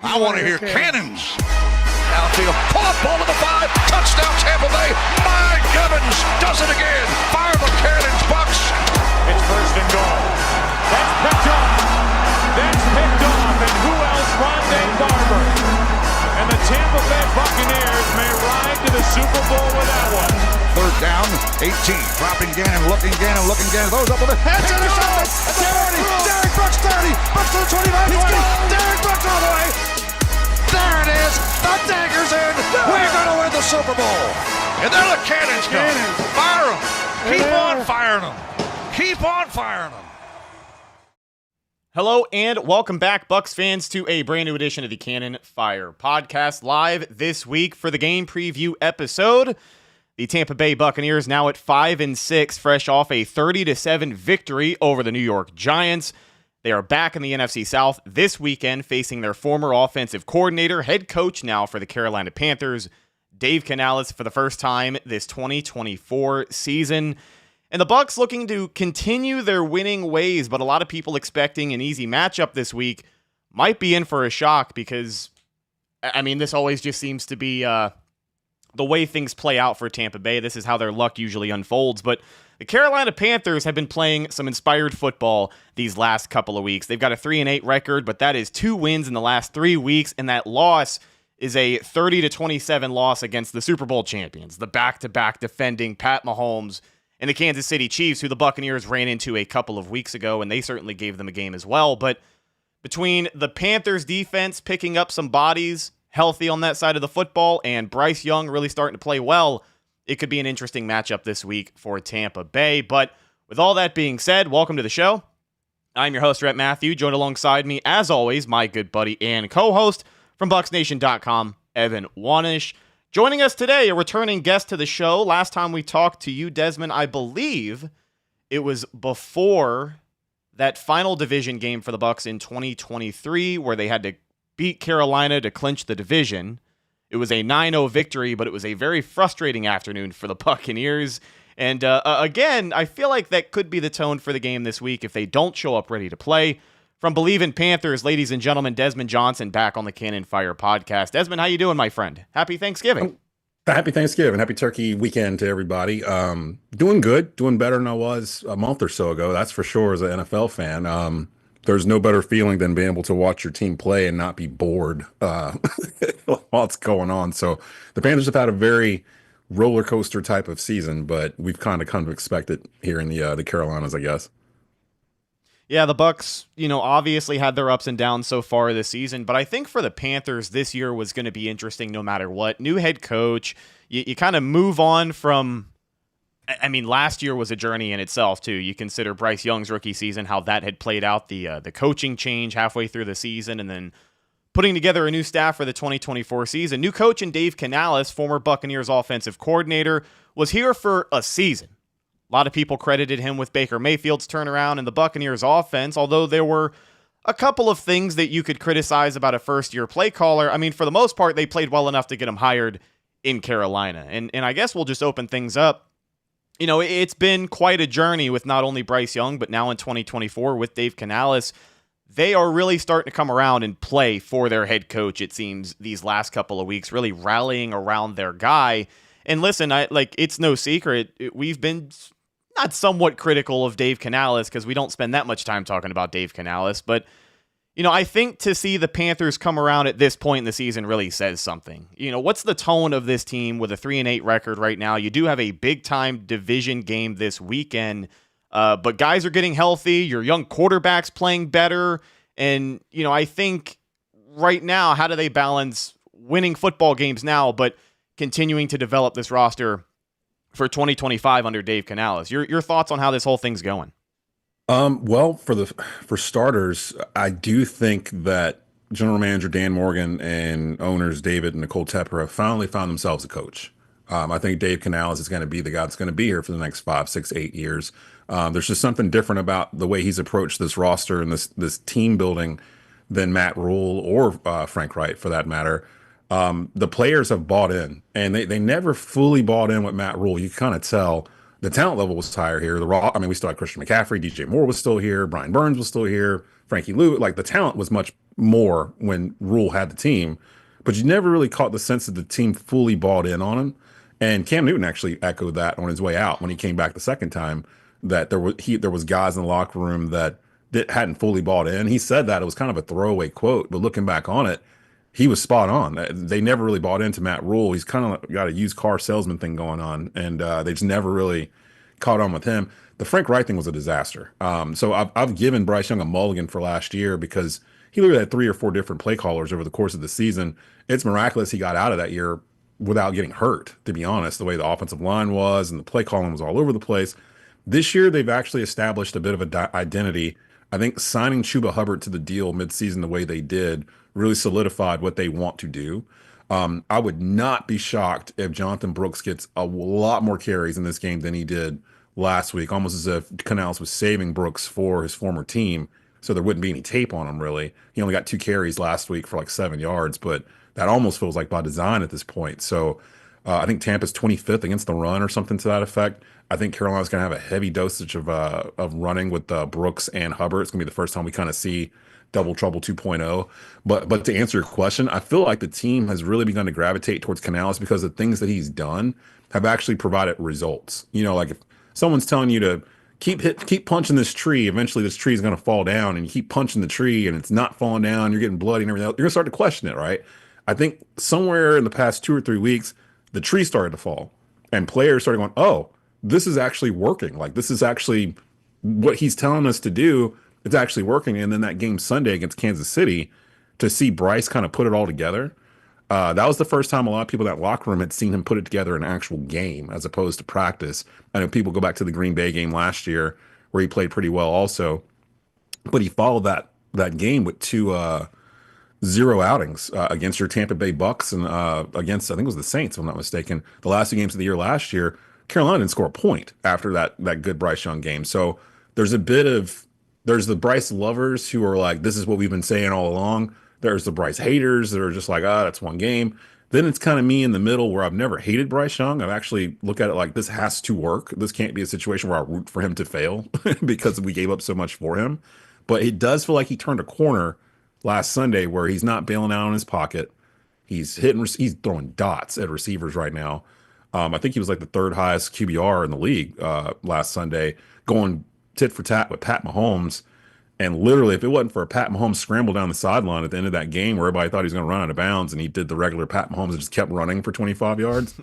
I want to hear cannons. Downfield, pull up, ball to the 5, touchdown Tampa Bay. Mike Evans does it again. Fire the cannons, Bucs. It's first and goal. That's picked off. That's picked off. And who else? Rondé Barber. And the Tampa Bay Buccaneers may ride to the Super Bowl with that one. Third down, 18. Dropping Gannon, looking Gannon. Those up with the head. Intercepted. 30. Derek Brooks 30. Brooks to the 25. 20. Derek Brooks all the way. There it is. The dagger's in. We're going to win the Super Bowl. And there the cannons go. Fire them. Keep on firing them. Keep on firing them. Hello and welcome back, Bucs fans, to a brand new edition of the Cannon Fire Podcast, live this week for the game preview episode. The Tampa Bay Buccaneers now at 5-6, fresh off a 30-7 victory over the New York Giants. They are back in the NFC South this weekend, facing their former offensive coordinator, head coach now for the Carolina Panthers, Dave Canales, for the first time this 2024 season. And the Bucs looking to continue their winning ways, but a lot of people expecting an easy matchup this week might be in for a shock because, I mean, this always just seems to be the way things play out for Tampa Bay. This is how their luck usually unfolds. But the Carolina Panthers have been playing some inspired football these last couple of weeks. They've got a 3-8 record, but that is 2 wins in the last 3 weeks, and that loss is a 30-27 loss against the Super Bowl champions, the back-to-back defending Pat Mahomes and the Kansas City Chiefs, who the Buccaneers ran into a couple of weeks ago, and they certainly gave them a game as well. But between the Panthers defense picking up some bodies, healthy on that side of the football, and Bryce Young really starting to play well, it could be an interesting matchup this week for Tampa Bay. But with all that being said, welcome to the show. I'm your host, Rhett Matthew, joined alongside me, as always, my good buddy and co-host from BucsNation.com, Evan Wanish. Joining us today, a returning guest to the show. Last time we talked to you, Desmond, I believe it was before that final division game for the Bucs in 2023, where they had to beat Carolina to clinch the division. It was a 9-0 victory, but it was a very frustrating afternoon for the Buccaneers. And again, I feel like that could be the tone for the game this week if they don't show up ready to play. From Bleav in Panthers, ladies and gentlemen, Desmond Johnson back on the Cannon Fire Podcast. Desmond, how you doing, my friend? Happy Thanksgiving. Happy Thanksgiving. Happy Turkey weekend to everybody. Doing good. Doing better than I was a month or so ago. That's for sure as an NFL fan. There's no better feeling than being able to watch your team play and not be bored while it's going on. So the Panthers have had a very roller coaster type of season, but we've kind of come to expect it here in the Carolinas, I guess. Yeah, the Bucs, obviously had their ups and downs so far this season, but I think for the Panthers, this year was going to be interesting no matter what. New head coach, you kind of move on from, I mean, last year was a journey in itself, too. You consider Bryce Young's rookie season, how that had played out, the coaching change halfway through the season, and then putting together a new staff for the 2024 season. New coach in Dave Canales, former Buccaneers offensive coordinator, was here for a season. A lot of people credited him with Baker Mayfield's turnaround in the Buccaneers offense, although there were a couple of things that you could criticize about a first-year play caller. I mean, for the most part, they played well enough to get him hired in Carolina. And I guess we'll just open things up. It's been quite a journey with not only Bryce Young, but now in 2024 with Dave Canales. They are really starting to come around and play for their head coach, it seems, these last couple of weeks, really rallying around their guy. And listen, it's no secret, we've been not somewhat critical of Dave Canales because we don't spend that much time talking about Dave Canales, but I think to see the Panthers come around at this point in the season really says something. What's the tone of this team with a 3-8 record right now? You do have a big-time division game this weekend, but guys are getting healthy. Your young quarterback's playing better, and I think right now, how do they balance winning football games now, but continuing to develop this roster for 2025 under Dave Canales? Your thoughts on how this whole thing's going? Well, for starters, I do think that General Manager Dan Morgan and owners David and Nicole Tepper have finally found themselves a coach. I think Dave Canales is going to be the guy that's going to be here for the next 5, 6, 8 years. There's just something different about the way he's approached this roster and this team building than Matt Rule or Frank Wright, for that matter. The players have bought in, and they never fully bought in with Matt Rule. You kind of tell The talent level was higher here. I mean, we still had Christian McCaffrey, DJ Moore was still here, Brian Burns was still here, Frankie Lou. Like the talent was much more when Rule had the team, but you never really caught the sense that the team fully bought in on him. And Cam Newton actually echoed that on his way out when he came back the second time, that there was guys in the locker room that hadn't fully bought in. He said that it was kind of a throwaway quote, but looking back on it, he was spot on. They never really bought into Matt Rule. He's kind of got a used car salesman thing going on, and they just never really caught on with him. The Frank Wright thing was a disaster. So I've given Bryce Young a mulligan for last year because he literally had 3 or 4 different play callers over the course of the season. It's miraculous he got out of that year without getting hurt, to be honest, the way the offensive line was and the play calling was all over the place. This year, they've actually established a bit of an identity. I think signing Chuba Hubbard to the deal midseason the way they did really solidified what they want to do. I would not be shocked if Jonathan Brooks gets a lot more carries in this game than he did last week, almost as if Canales was saving Brooks for his former team, so there wouldn't be any tape on him, really. He only got 2 carries last week for like 7 yards, but that almost feels like by design at this point. So I think Tampa's 25th against the run or something to that effect. I think Carolina's going to have a heavy dosage of running with Brooks and Hubbard. It's going to be the first time we kind of see double trouble 2.0. But to answer your question, I feel like the team has really begun to gravitate towards Canales because the things that he's done have actually provided results. You know, like if someone's telling you to keep punching this tree, eventually this tree is going to fall down, and you keep punching the tree and it's not falling down, you're getting bloody and everything else, you're going to start to question it, right? I think somewhere in the past 2 or 3 weeks, the tree started to fall and players started going, oh, this is actually working. Like, this is actually what he's telling us to do. It's actually working. And then that game Sunday against Kansas City, to see Bryce kind of put it all together, that was the first time a lot of people in that locker room had seen him put it together in an actual game as opposed to practice. I know people go back to the Green Bay game last year where he played pretty well also, but he followed that game with 2 0 outings against your Tampa Bay Bucs and against, I think it was the Saints, if I'm not mistaken. The last 2 games of the year last year, Carolina didn't score a point after that good Bryce Young game. So there's the Bryce lovers who are like, this is what we've been saying all along. There's the Bryce haters that are just like, that's one game. Then it's kind of me in the middle where I've never hated Bryce Young. I've actually looked at it like this has to work. This can't be a situation where I root for him to fail because we gave up so much for him. But it does feel like he turned a corner last Sunday where he's not bailing out on his pocket. He's throwing dots at receivers right now. I think he was like the 3rd highest QBR in the league last Sunday, going tit for tat with Pat Mahomes. And literally, if it wasn't for a Pat Mahomes scramble down the sideline at the end of that game where everybody thought he was going to run out of bounds and he did the regular Pat Mahomes and just kept running for 25 yards,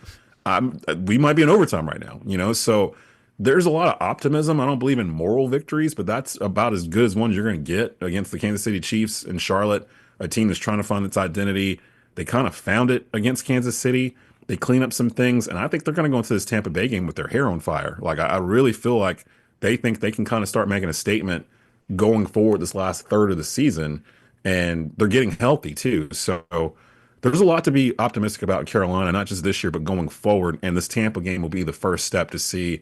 we might be in overtime right now, you know? So there's a lot of optimism. I don't believe in moral victories, but that's about as good as ones you're going to get against the Kansas City Chiefs and Charlotte, a team that's trying to find its identity. They kind of found it against Kansas City. They clean up some things, and I think they're going to go into this Tampa Bay game with their hair on fire. Like, I really feel like they think they can kind of start making a statement going forward this last third of the season, and they're getting healthy too. So there's a lot to be optimistic about in Carolina, not just this year, but going forward. And this Tampa game will be the first step to see,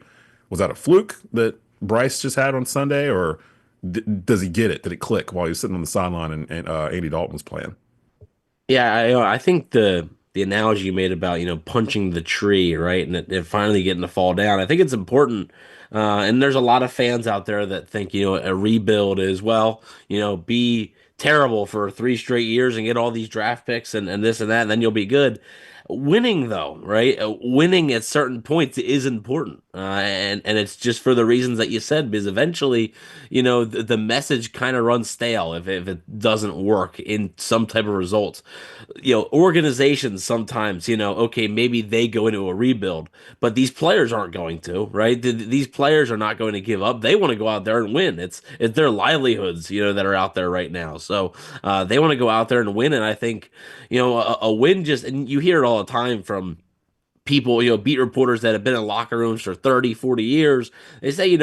was that a fluke that Bryce just had on Sunday, or does he get it? Did it click while he was sitting on the sideline and Andy Dalton was playing? Yeah, I think the analogy you made about, punching the tree, right, and it finally getting to fall down, I think it's important. And there's a lot of fans out there that think, a rebuild is, be terrible for 3 straight years and get all these draft picks and this and that, and then you'll be good. Winning, though, right? Winning at certain points is important. And it's just for the reasons that you said, because eventually, the message kind of runs stale if it doesn't work in some type of results. Organizations sometimes, okay, maybe they go into a rebuild, but these players aren't going to, right? These players are not going to give up. They want to go out there and win. It's their livelihoods, that are out there right now. So they want to go out there and win. And I think, a win and you hear it all the time from people, beat reporters that have been in locker rooms for 30, 40 years. They say,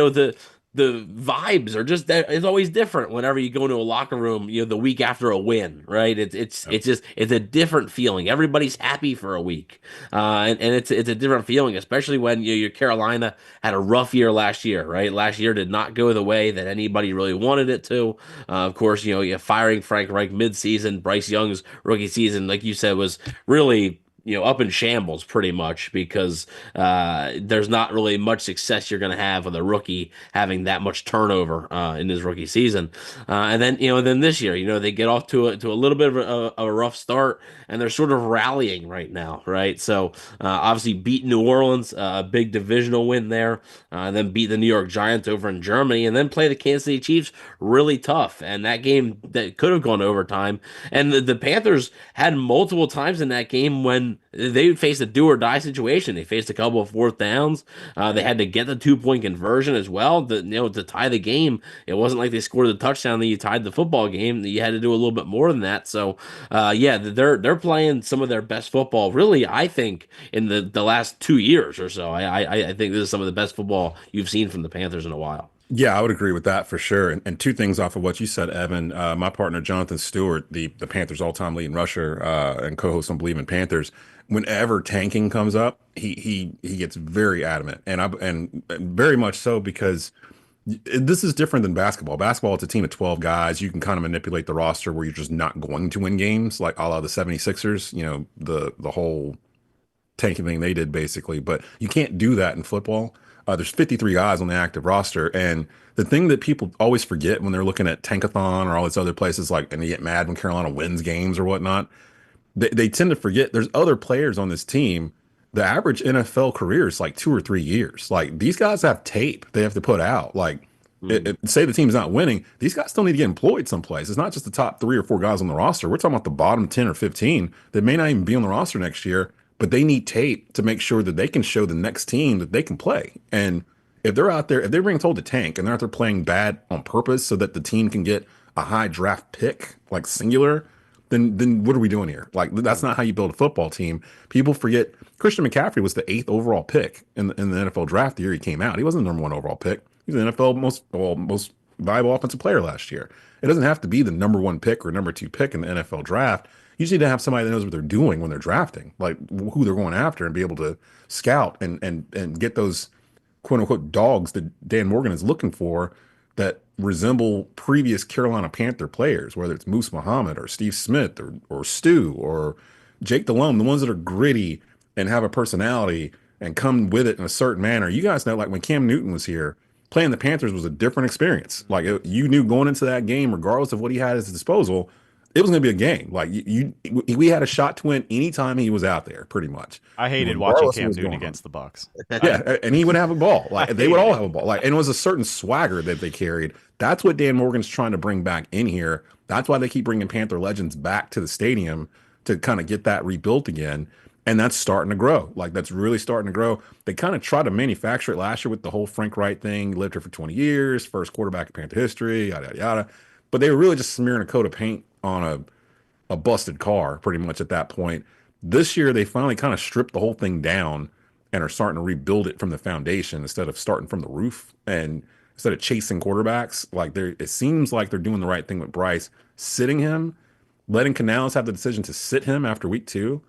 the vibes are just that. It's always different whenever you go into a locker room, the week after a win, right? It's a different feeling. Everybody's happy for a week. And it's a different feeling, especially when your Carolina had a rough year last year, right? Last year did not go the way that anybody really wanted it to. Of course, you're firing Frank Reich midseason, Bryce Young's rookie season, like you said, was really up in shambles pretty much because there's not really much success you're going to have with a rookie having that much turnover in his rookie season. And then this year, they get off to a little bit of a rough start, and they're sort of rallying right now, right? So obviously beat New Orleans, a big divisional win there, then beat the New York Giants over in Germany, and then play the Kansas City Chiefs really tough. And that game that could have gone overtime. And the Panthers had multiple times in that game when they faced a do or die situation. They faced a couple of fourth downs. They had to get the 2-point conversion as well to tie the game. It wasn't like they scored the touchdown that you tied the football game. You had to do a little bit more than that. So they're playing some of their best football, really, I think, in the last 2 years or so. I think this is some of the best football you've seen from the Panthers in a while. Yeah, I would agree with that for sure. And two things off of what you said, Evan. My partner, Jonathan Stewart, the Panthers all-time leading rusher and co-host on Bleav in Panthers, whenever tanking comes up, he gets very adamant. And very much so because this is different than basketball. Basketball, it's a team of 12 guys. You can kind of manipulate the roster where you're just not going to win games, like a la the 76ers, the whole tanking thing they did basically. But you can't do that in football. There's 53 guys on the active roster. And the thing that people always forget when they're looking at Tankathon or all these other places, and they get mad when Carolina wins games or whatnot, they tend to forget there's other players on this team. The average NFL career is like 2 or 3 years. Like, these guys have tape they have to put out. Like, say the team's not winning, these guys still need to get employed someplace. It's not just the top 3 or 4 guys on the roster. We're talking about the bottom 10 or 15 that may not even be on the roster next year, but they need tape to make sure that they can show the next team that they can play. And if they're out there, if they're being told to tank and they're out there playing bad on purpose so that the team can get a high draft pick, like singular, then what are we doing here? Like, that's not how you build a football team. People forget Christian McCaffrey was the 8th overall pick in the NFL draft the year he came out. He wasn't the number 1 overall pick. He was the NFL most valuable offensive player last year. It doesn't have to be the number 1 pick or number 2 pick in the NFL draft. You just need to have somebody that knows what they're doing when they're drafting, like who they're going after, and be able to scout and get those quote unquote dogs that Dan Morgan is looking for that resemble previous Carolina Panther players, whether it's Moose Muhammad or Steve Smith or Stu or Jake Delhomme, the ones that are gritty and have a personality and come with it in a certain manner. You guys know, like when Cam Newton was here, playing the Panthers was a different experience. Like, you knew going into that game, regardless of what he had at his disposal, it was going to be a game. Like, we had a shot to win anytime he was out there, pretty much. I hated watching Cam Newton against the Bucs. Yeah, and he would have a ball. Like, they would all have a ball. Like, and it was a certain swagger that they carried. That's what Dan Morgan's trying to bring back in here. That's why they keep bringing Panther legends back to the stadium to kind of get that rebuilt again. And that's starting to grow. Like, that's really starting to grow. They kind of tried to manufacture it last year with the whole Frank Wright thing. Lived here for 20 years, first quarterback in Panther history, yada, yada, yada. But they were really just smearing a coat of paint on a busted car pretty much at that point. This year, they finally kind of stripped the whole thing down and are starting to rebuild it from the foundation instead of starting from the roof. And instead of chasing quarterbacks, like, it seems like they're doing the right thing with Bryce, sitting him, letting Canales have the decision to sit him after week 2,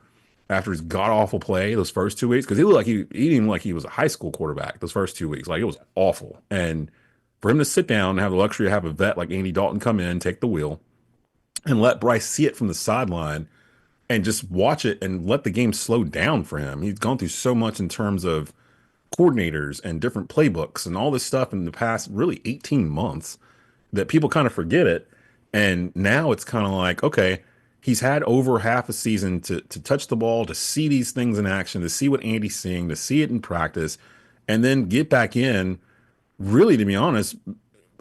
after his god-awful play those first 2 weeks, because he looked like he didn't look like he was a high school quarterback those first 2 weeks. Like, it was awful. And for him to sit down and have the luxury to have a vet like Andy Dalton come in, take the wheel, and let Bryce see it from the sideline and just watch it and let the game slow down for him. He's gone through so much in terms of coordinators and different playbooks and all this stuff in the past really 18 months that people kind of forget it. And now it's kind of like, okay, he's had over half a season to touch the ball, to see these things in action, to see what Andy's seeing, to see it in practice, and then get back in. Really, to be honest,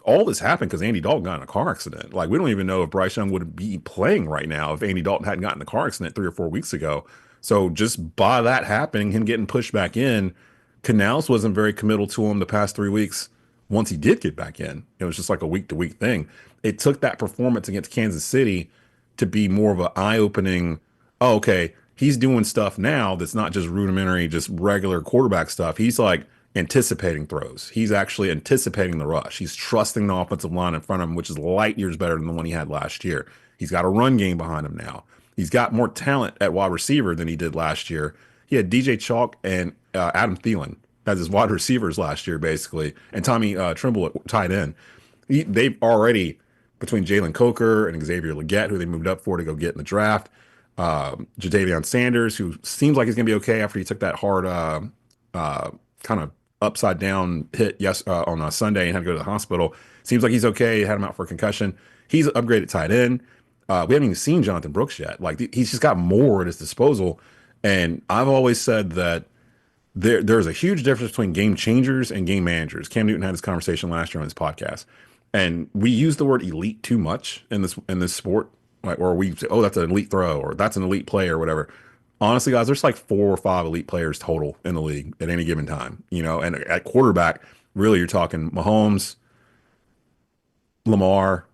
all this happened because Andy Dalton got in a car accident. Like, we don't even know if Bryce Young would be playing right now if Andy Dalton hadn't gotten in a car accident 3 or 4 weeks ago. So just by that happening, him getting pushed back in, Canales wasn't very committal to him the past 3 weeks. Once he did get back in, it was just like a week-to-week thing. It took that performance against Kansas City to be more of an eye-opening, oh, okay, he's doing stuff now that's not just rudimentary, just regular quarterback stuff. He's like anticipating throws. He's actually anticipating the rush. He's trusting the offensive line in front of him, which is light years better than the one he had last year. He's got a run game behind him now. He's got more talent at wide receiver than he did last year. He had DJ Chalk and Adam Thielen as his wide receivers last year, basically, and Tommy Trimble at tight end. They've already, between Jalen Coker and Xavier Legette, who they moved up for to go get in the draft, Jadavion Sanders, who seems like he's going to be okay after he took that hard kind of upside down hit on a Sunday and had to go to the hospital. Seems like he's okay. Had him out for a concussion. He's upgraded tight end. We haven't even seen Jonathan Brooks yet. Like he's just got more at his disposal. And I've always said that there's a huge difference between game changers and game managers. Cam Newton had this conversation last year on his podcast, and we use the word elite too much in this sport. Like, or we say, oh, that's an elite throw, or that's an elite play, or whatever. Honestly, guys, there's like 4 or 5 elite players total in the league at any given time. And at quarterback, really, you're talking Mahomes, Lamar,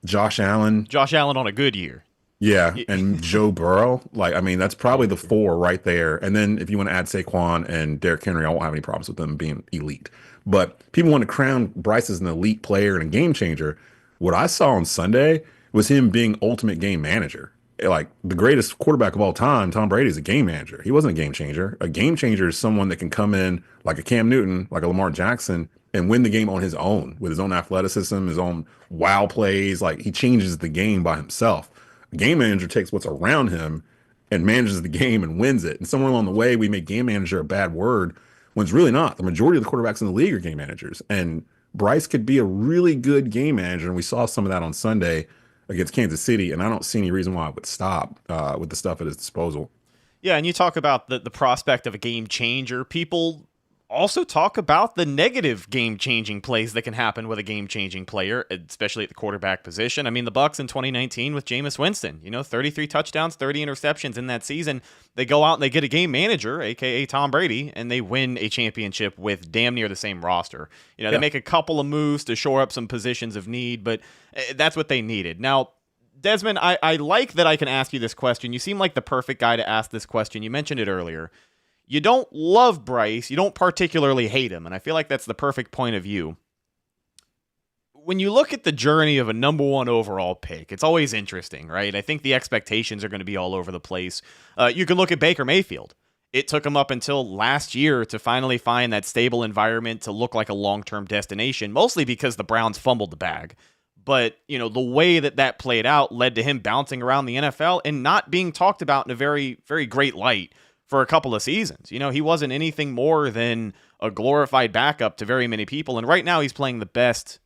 Josh Allen. Josh Allen on a good year. Yeah, and Joe Burrow. Like, I mean, that's probably the 4 right there. And then if you want to add Saquon and Derrick Henry, I won't have any problems with them being elite. But people want to crown Bryce as an elite player and a game changer. What I saw on Sunday was him being ultimate game manager. Like, the greatest quarterback of all time, Tom Brady, is a game manager. He wasn't a game changer. A game changer is someone that can come in like a Cam Newton, like a Lamar Jackson, and win the game on his own, with his own athleticism, his own wow plays. Like, he changes the game by himself. A game manager takes what's around him and manages the game and wins it. And somewhere along the way, we make game manager a bad word when it's really not. The majority of the quarterbacks in the league are game managers. And Bryce could be a really good game manager. And we saw some of that on Sunday against Kansas City. And I don't see any reason why it would stop with the stuff at his disposal. Yeah, and you talk about the prospect of a game changer. People also talk about the negative game-changing plays that can happen with a game-changing player, especially at the quarterback position. I mean, the Bucs in 2019 with Jameis Winston, 33 touchdowns, 30 interceptions in that season. They go out and they get a game manager, a.k.a. Tom Brady, and they win a championship with damn near the same roster. They make a couple of moves to shore up some positions of need, but that's what they needed. Now, Desmond, I like that I can ask you this question. You seem like the perfect guy to ask this question. You mentioned it earlier. You don't love Bryce. You don't particularly hate him. And I feel like that's the perfect point of view. When you look at the journey of a number 1 overall pick, it's always interesting, right? I think the expectations are going to be all over the place. You can look at Baker Mayfield. It took him up until last year to finally find that stable environment to look like a long-term destination, mostly because the Browns fumbled the bag. But, the way that played out led to him bouncing around the NFL and not being talked about in a very, very great light for a couple of seasons. He wasn't anything more than a glorified backup to very many people. And right now he's playing the best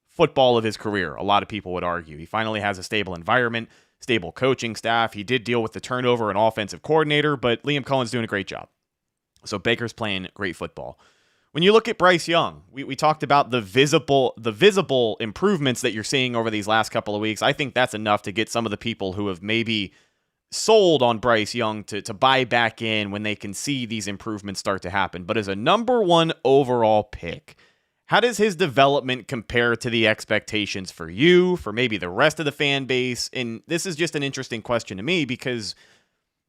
football of his career, a lot of people would argue. He finally has a stable environment, stable coaching staff. He did deal with the turnover and offensive coordinator, but Liam Cohen's doing a great job. So Baker's playing great football. When you look at Bryce Young, we talked about the visible improvements that you're seeing over these last couple of weeks. I think that's enough to get some of the people who have maybe sold on Bryce Young to buy back in when they can see these improvements start to happen. But as a number 1 overall pick, how does his development compare to the expectations for you, for maybe the rest of the fan base? And this is just an interesting question to me because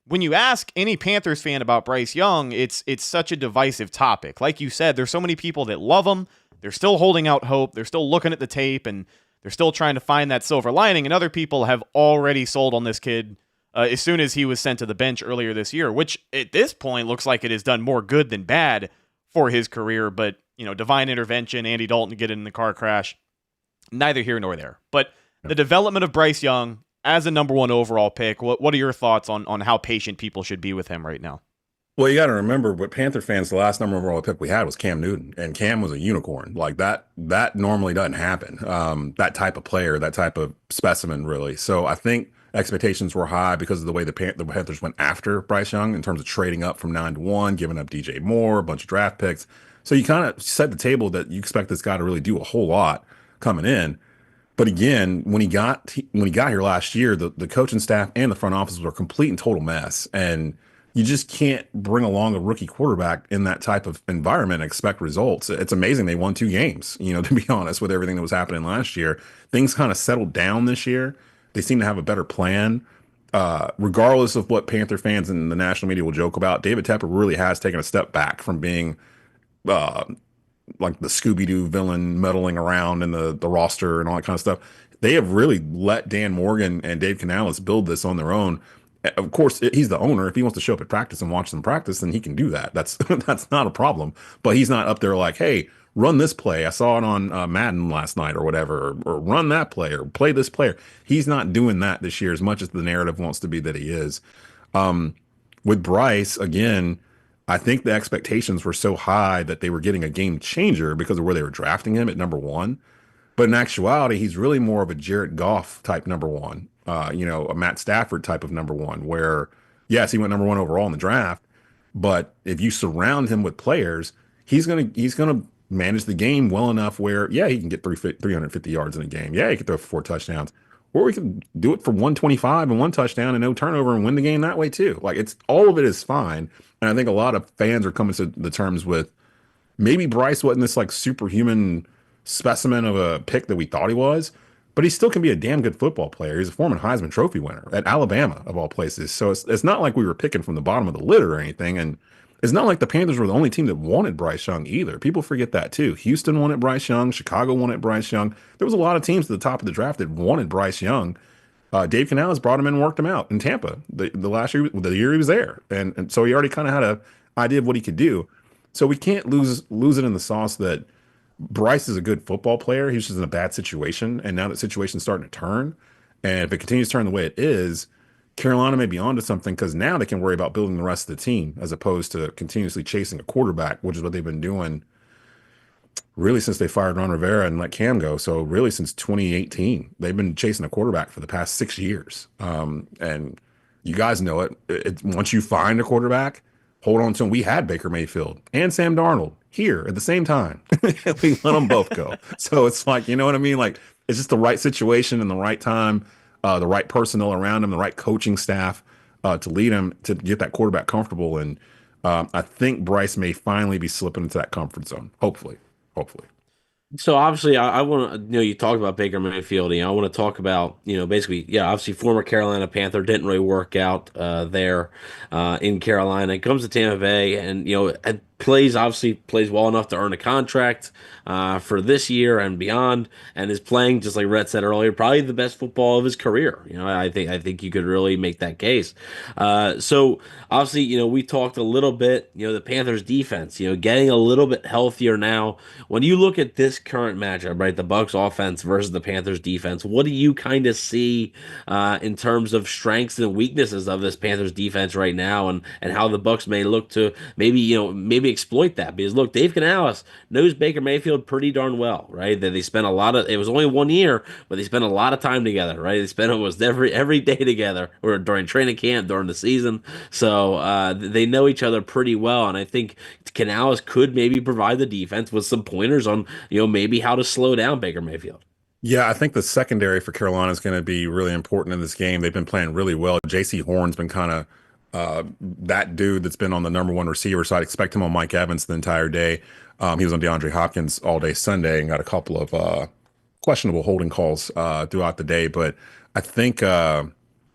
when you ask any Panthers fan about Bryce Young, it's such a divisive topic. Like you said, there's so many people that love him. They're still holding out hope. They're still looking at the tape and they're still trying to find that silver lining. And other people have already sold on this kid as soon as he was sent to the bench earlier this year, which at this point looks like it has done more good than bad for his career. But, divine intervention, Andy Dalton getting in the car crash, neither here nor there. But the development of Bryce Young as a number 1 overall pick, what are your thoughts on how patient people should be with him right now? Well, you got to remember, what Panther fans, the last number overall pick we had was Cam Newton, and Cam was a unicorn. Like that normally doesn't happen. That type of player, that type of specimen, really. So I think expectations were high because of the way the Panthers went after Bryce Young in terms of trading up from 9 to 1, giving up DJ Moore, a bunch of draft picks. So you kind of set the table that you expect this guy to really do a whole lot coming in. But again, when he got here last year, the coaching staff and the front office were a complete and total mess. And you just can't bring along a rookie quarterback in that type of environment and expect results. It's amazing they won 2 games, to be honest, with everything that was happening last year. Things kind of settled down this year. They seem to have a better plan. Regardless of what Panther fans and the national media will joke about, David Tepper really has taken a step back from being like the Scooby-Doo villain meddling around in the roster and all that kind of stuff. They have really let Dan Morgan and Dave Canales build this on their own. Of course, he's the owner. If he wants to show up at practice and watch them practice, then he can do that. That's not a problem. But he's not up there like, hey, run this play. I saw it on Madden last night or whatever, or run that play or play this player. He's not doing that this year as much as the narrative wants to be that he is. With Bryce, again, I think the expectations were so high that they were getting a game changer because of where they were drafting him at number 1. But in actuality, he's really more of a Jared Goff type number 1, a Matt Stafford type of number 1, where, yes, he went number 1 overall in the draft. But if you surround him with players, he's gonna manage the game well enough where, yeah, he can get 350 yards in a game. Yeah, he can throw 4 touchdowns. Or we can do it for 125 and 1 touchdown and no turnover and win the game that way too. Like, it's all of it is fine. And I think a lot of fans are coming to the terms with maybe Bryce wasn't this like superhuman specimen of a pick that we thought he was, but he still can be a damn good football player. He's a former Heisman Trophy winner at Alabama, of all places. So it's not like we were picking from the bottom of the litter or anything. And it's not like the Panthers were the only team that wanted Bryce Young either. People forget that too. Houston wanted Bryce Young. Chicago wanted Bryce Young. There was a lot of teams at the top of the draft that wanted Bryce Young. Dave Canales brought him in and worked him out in Tampa the last year, the year he was there. And so he already kind of had an idea of what he could do. So we can't lose it in the sauce that Bryce is a good football player. He's just in a bad situation. And now that situation's starting to turn. And if it continues to turn the way it is, Carolina may be onto something, because now they can worry about building the rest of the team as opposed to continuously chasing a quarterback, which is what they've been doing really since they fired Ron Rivera and let Cam go. So really since 2018, they've been chasing a quarterback for the past 6 years. And you guys know it. Once you find a quarterback, hold on to him. We had Baker Mayfield and Sam Darnold here at the same time. We let them both go. So it's like, you know what I mean? Like, it's just the right situation and the right time. The right personnel around him, the right coaching staff to lead him to get that quarterback comfortable. And I think Bryce may finally be slipping into that comfort zone. Hopefully. So obviously, I want to, you talked about Baker Mayfield. I want to talk about, basically, obviously former Carolina Panther, didn't really work out there in Carolina. It comes to Tampa Bay, and plays well enough to earn a contract for this year and beyond, and is playing, just like Rhett said earlier, probably the best football of his career. I think you could really make that case. So obviously, we talked a little bit, the Panthers defense, getting a little bit healthier now. When you look at this current matchup, right, the Bucs offense versus the Panthers defense, what do you kind of see in terms of strengths and weaknesses of this Panthers defense right now, and how the Bucs may look to maybe exploit that? Because look, Dave Canales knows Baker Mayfield pretty darn well, right? That they spent it was only 1 year, but they spent a lot of time together, right? They spent almost every day together, or during training camp, during the season. So they know each other pretty well, and I think Canales could maybe provide the defense with some pointers on maybe how to slow down Baker Mayfield. Yeah, I think the secondary for Carolina is going to be really important in this game. They've been playing really well. J.C. Horn's been kind of that dude that's been on the number 1 receiver side. Expect him on Mike Evans the entire day. He was on DeAndre Hopkins all day Sunday and got a couple of questionable holding calls throughout the day. But I think that's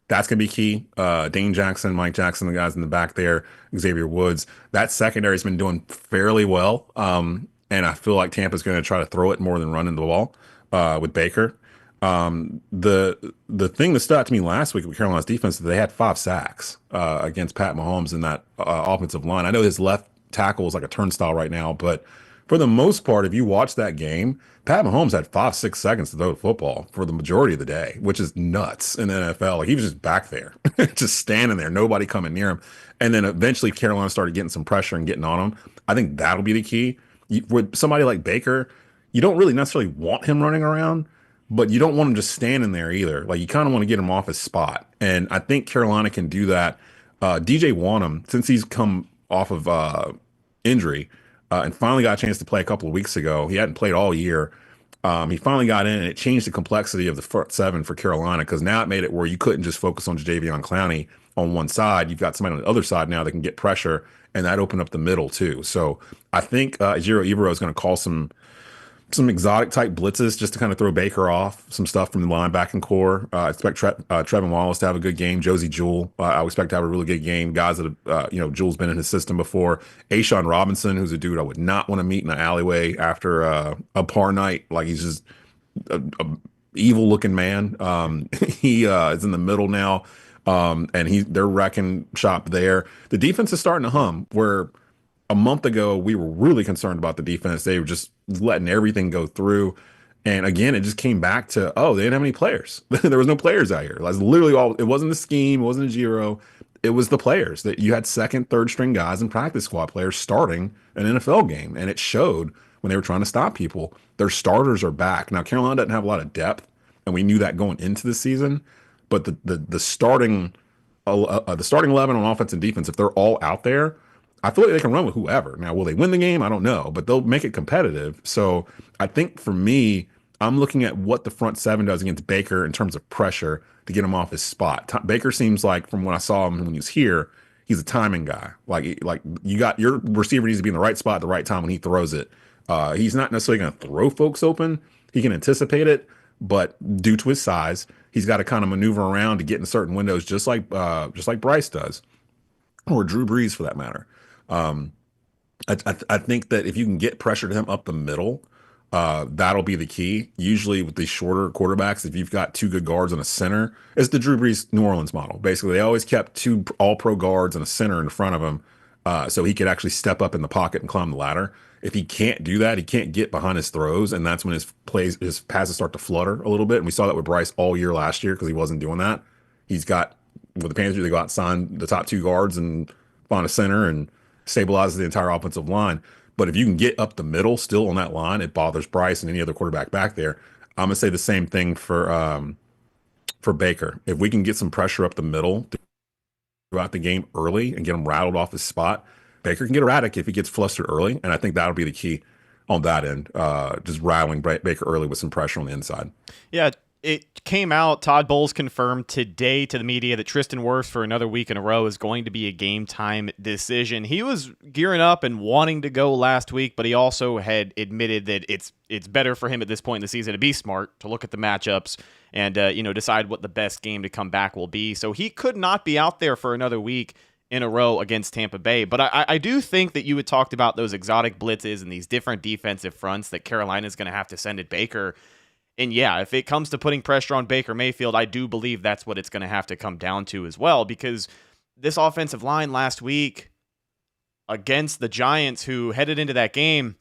going to be key. Dane Jackson, Mike Jackson, the guys in the back there, Xavier Woods. That secondary has been doing fairly well. And I feel like Tampa's going to try to throw it more than running the ball with Baker. The thing that stood out to me last week with Carolina's defense is they had 5 sacks against Pat Mahomes in that offensive line. I know his left tackle is like a turnstile right now, but for the most part, if you watch that game, Pat Mahomes had 5-6 seconds to throw the football for the majority of the day, which is nuts in the NFL. Like, he was just back there, just standing there, nobody coming near him. And then eventually Carolina started getting some pressure and getting on him. I think that'll be the key. With somebody like Baker, you don't really necessarily want him running around, but you don't want him just standing there either. Like, you kind of want to get him off his spot. And I think Carolina can do that. DJ Wanham, since he's come off of injury and finally got a chance to play a couple of weeks ago, he hadn't played all year. He finally got in, and it changed the complexity of the front seven for Carolina, because now it made it where you couldn't just focus on Jadeveon Clowney on one side. You've got somebody on the other side now that can get pressure, and that opened up the middle too. So I think Ejiro Evero is going to call some exotic type blitzes just to kind of throw Baker off, some stuff from the linebacking core. I expect Trevin Wallace to have a good game. Josie Jewell, I would expect to have a really good game. Guys that Jewell's been in his system before. Ashawn Robinson, who's a dude I would not want to meet in an alleyway after a par night. Like, he's just a evil looking man. He is in the middle now, and they're wrecking shop there. The defense is starting to hum, where a month ago, we were really concerned about the defense. They were just letting everything go through. And again, it just came back to, oh, they didn't have any players. There was no players out here. That's literally all. It wasn't the scheme. It wasn't a Giro. It was the players that you had second, third string guys and practice squad players starting an NFL game. And it showed when they were trying to stop people. Their starters are back. Now, Carolina doesn't have a lot of depth, and we knew that going into the season. But the starting 11 on offense and defense, if they're all out there, I feel like they can run with whoever. Now, will they win the game? I don't know, but they'll make it competitive. So I think for me, I'm looking at what the front seven does against Baker in terms of pressure to get him off his spot. Baker seems like, from when I saw him when he was here, he's a timing guy. Like you got your receiver needs to be in the right spot at the right time when he throws it. He's not necessarily going to throw folks open. He can anticipate it, but due to his size, he's got to kind of maneuver around to get in certain windows, just like Bryce does, or Drew Brees for that matter. I think that if you can get pressure to him up the middle, that'll be the key. Usually with these shorter quarterbacks, if you've got two good guards and a center, it's the Drew Brees New Orleans model. Basically, they always kept two all-pro guards and a center in front of him, so he could actually step up in the pocket and climb the ladder. If he can't do that, he can't get behind his throws, and that's when his passes start to flutter a little bit. And we saw that with Bryce all year last year because he wasn't doing that. He's got, with the Panthers, they go out and sign the top two guards and find a center and stabilizes the entire offensive line. But if you can get up the middle still on that line, it bothers Bryce and any other quarterback back there. I'm gonna say the same thing for Baker. If we can get some pressure up the middle throughout the game early and get him rattled off his spot, Baker can get erratic if he gets flustered early, and I think that'll be the key on that end. Just rattling Baker early with some pressure on the inside. Yeah. It came out, Todd Bowles confirmed today to the media that Tristan Wirfs for another week in a row is going to be a game time decision. He was gearing up and wanting to go last week, but he also had admitted that it's better for him at this point in the season to be smart, to look at the matchups and decide what the best game to come back will be. So he could not be out there for another week in a row against Tampa Bay. But I do think that you had talked about those exotic blitzes and these different defensive fronts that Carolina is going to have to send at Baker. And yeah, if it comes to putting pressure on Baker Mayfield, I do believe that's what it's going to have to come down to as well, because this offensive line last week against the Giants, who headed into that game,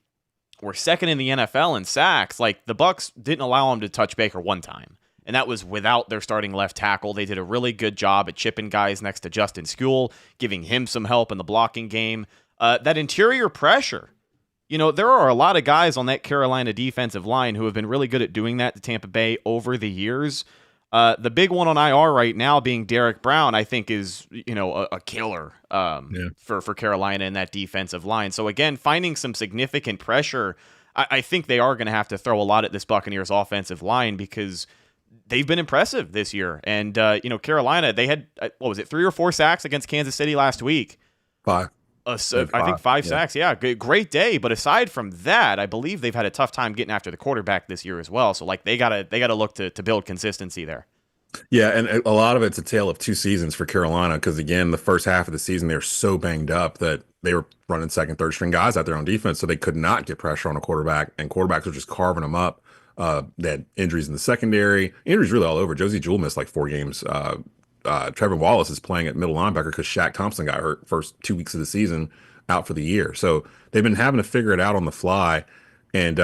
were second in the NFL in sacks. Like, the Bucs didn't allow him to touch Baker one time, and that was without their starting left tackle. They did a really good job at chipping guys next to Justin Skule, giving him some help in the blocking game. That interior pressure, there are a lot of guys on that Carolina defensive line who have been really good at doing that to Tampa Bay over the years. The big one on IR right now being Derek Brown, I think is, a killer for Carolina in that defensive line. So again, finding some significant pressure, I think they are going to have to throw a lot at this Buccaneers offensive line because they've been impressive this year. And, Carolina, they had, 3 or 4 sacks against Kansas City last week? 5. I think 5 sacks. Yeah, great day. But aside from that, I believe they've had a tough time getting after the quarterback this year as well. So they gotta look to build consistency there. Yeah, and a lot of it's a tale of two seasons for Carolina because, again, the first half of the season, they were so banged up that they were running second, third string guys out there on defense, so they could not get pressure on a quarterback, and quarterbacks were just carving them up. They had injuries in the secondary. Injuries really all over. Josie Jewell missed like 4 games. Trevor Wallace is playing at middle linebacker because Shaq Thompson got hurt first 2 weeks of the season, out for the year. So they've been having to figure it out on the fly. And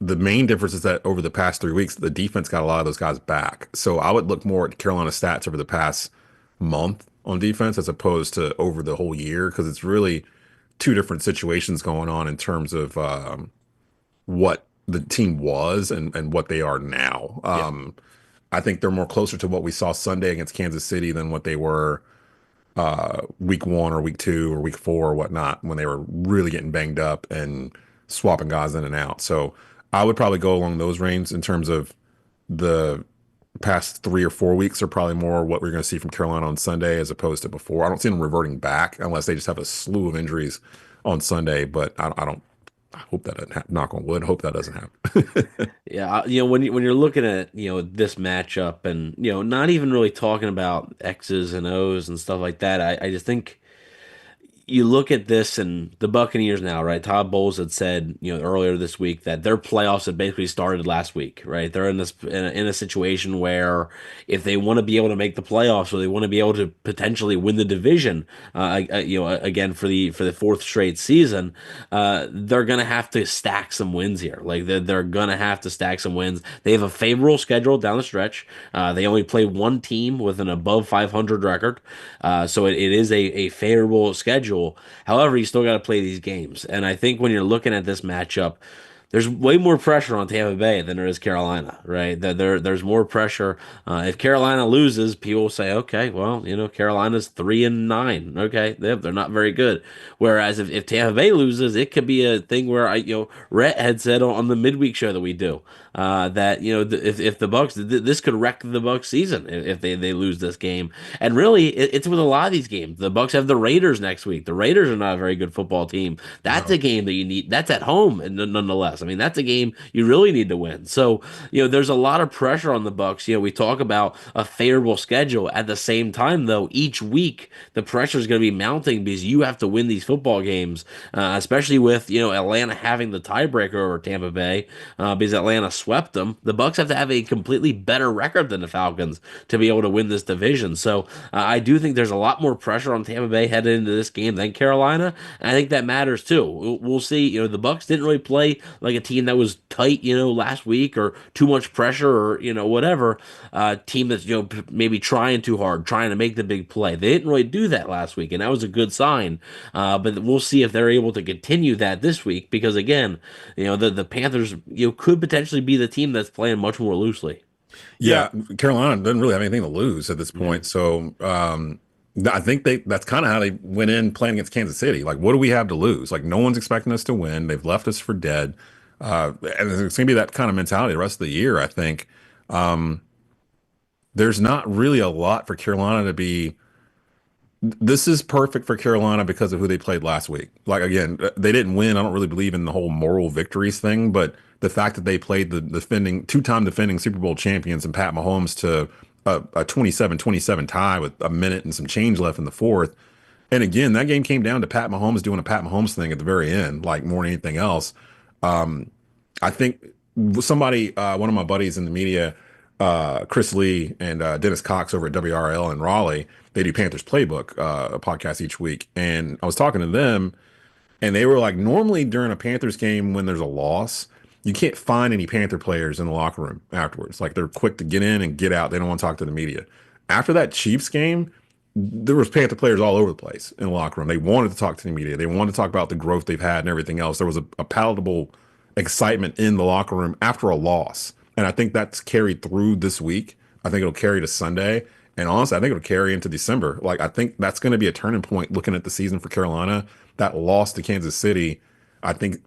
the main difference is that over the past 3 weeks, the defense got a lot of those guys back. So I would look more at Carolina stats over the past month on defense as opposed to over the whole year, because it's really two different situations going on in terms of what the team was and what they are now. I think they're more closer to what we saw Sunday against Kansas City than what they were week 1 or week 2 or week 4 or whatnot, when they were really getting banged up and swapping guys in and out. So I would probably go along those ranges in terms of the past 3 or 4 weeks are probably more what we're going to see from Carolina on Sunday as opposed to before. I don't see them reverting back unless they just have a slew of injuries on Sunday, but I hope that doesn't happen. Knock on wood. Hope that doesn't happen. Yeah, when you're looking at this matchup and not even really talking about X's and O's and stuff like that, I just think you look at this and the Buccaneers now, right? Todd Bowles had said, earlier this week that their playoffs had basically started last week, right? They're in a situation where if they want to be able to make the playoffs or they want to be able to potentially win the division, again for the fourth straight season, they're gonna have to stack some wins here. Like they're gonna have to stack some wins. They have a favorable schedule down the stretch. They only play one team with an above 500 record, so it is a favorable schedule. However, you still got to play these games. And I think when you're looking at this matchup, there's way more pressure on Tampa Bay than there is Carolina, right? There's more pressure. If Carolina loses, people will say, okay, well, Carolina's 3-9. Okay, they're not very good. Whereas if Tampa Bay loses, it could be a thing where Rhett had said on the midweek show that we do that if the Bucs, this could wreck the Bucs season if they lose this game. And really, it's with a lot of these games. The Bucs have the Raiders next week. The Raiders are not a very good football team. That's a game that you need. That's at home, and nonetheless. I mean, that's a game you really need to win. So, there's a lot of pressure on the Bucs. We talk about a favorable schedule. At the same time, though, each week the pressure is going to be mounting because you have to win these football games, especially with Atlanta having the tiebreaker over Tampa Bay because Atlanta swept them. The Bucs have to have a completely better record than the Falcons to be able to win this division. So, I do think there's a lot more pressure on Tampa Bay headed into this game than Carolina, and I think that matters too. We'll see. The Bucs didn't really play like a team that was tight, last week, or too much pressure, or whatever. Team that's maybe trying too hard, trying to make the big play. They didn't really do that last week, and that was a good sign. But we'll see if they're able to continue that this week, because again, the Panthers could potentially be the team that's playing much more loosely. Yeah, Carolina doesn't really have anything to lose at this point, so. I think that's kind of how they went in playing against Kansas City. Like, what do we have to lose? Like, no one's expecting us to win. They've left us for dead. And it's going to be that kind of mentality the rest of the year, I think. There's not really a lot for Carolina to be. This is perfect for Carolina because of who they played last week. Like, again, they didn't win. I don't really believe in the whole moral victories thing, but the fact that they played the two-time defending Super Bowl champions and Pat Mahomes to a 27-27 tie with a minute and some change left in the fourth. And again, that game came down to Pat Mahomes doing a Pat Mahomes thing at the very end, like more than anything else. I think somebody, one of my buddies in the media, Chris Lee and Dennis Cox over at WRL in Raleigh, they do Panthers Playbook, a podcast each week. And I was talking to them, and they were like, normally during a Panthers game when there's a loss, you can't find any Panther players in the locker room afterwards. Like, they're quick to get in and get out. They don't want to talk to the media. After that Chiefs game, there was Panther players all over the place in the locker room. They wanted to talk to the media. They wanted to talk about the growth they've had and everything else. There was a palatable excitement in the locker room after a loss. And I think that's carried through this week. I think it'll carry to Sunday. And honestly, I think it'll carry into December. Like, I think that's going to be a turning point looking at the season for Carolina. That loss to Kansas City, I think,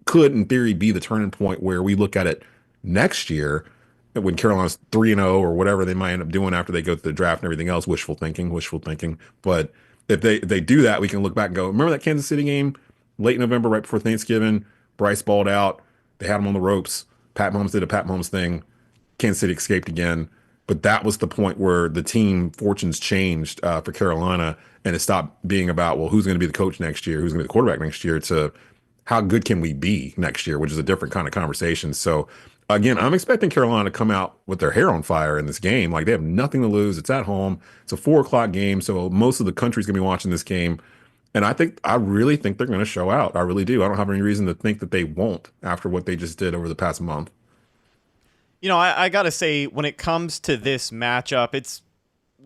could, in theory, be the turning point where we look at it next year when Carolina's 3-0 or whatever they might end up doing after they go through the draft and everything else. Wishful thinking. But if they do that, we can look back and go, remember that Kansas City game late November, right before Thanksgiving? Bryce balled out. They had him on the ropes. Pat Mahomes did a Pat Mahomes thing. Kansas City escaped again. But that was the point where the team fortunes changed for Carolina, and it stopped being about, well, who's going to be the coach next year? Who's going to be the quarterback next year? To how good can we be next year, which is a different kind of conversation. So, again, I'm expecting Carolina to come out with their hair on fire in this game. Like, they have nothing to lose. It's at home. It's a 4:00 game, so most of the country's going to be watching this game. And I really think they're going to show out. I really do. I don't have any reason to think that they won't after what they just did over the past month. I got to say, when it comes to this matchup, it's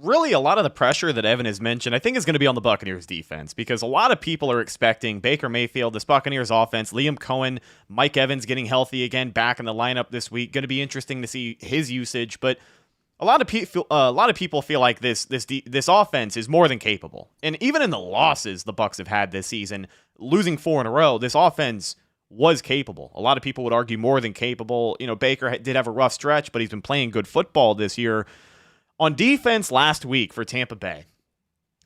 really a lot of the pressure that Evan has mentioned, I think, is going to be on the Buccaneers defense, because a lot of people are expecting Baker Mayfield, this Buccaneers offense, Liam Cohen, Mike Evans getting healthy again, back in the lineup this week. Going to be interesting to see his usage, but a lot of people feel like this offense is more than capable. And even in the losses the Bucs have had this season, losing 4 in a row, this offense was capable. A lot of people would argue more than capable. Baker did have a rough stretch, but he's been playing good football this year. On defense last week for Tampa Bay,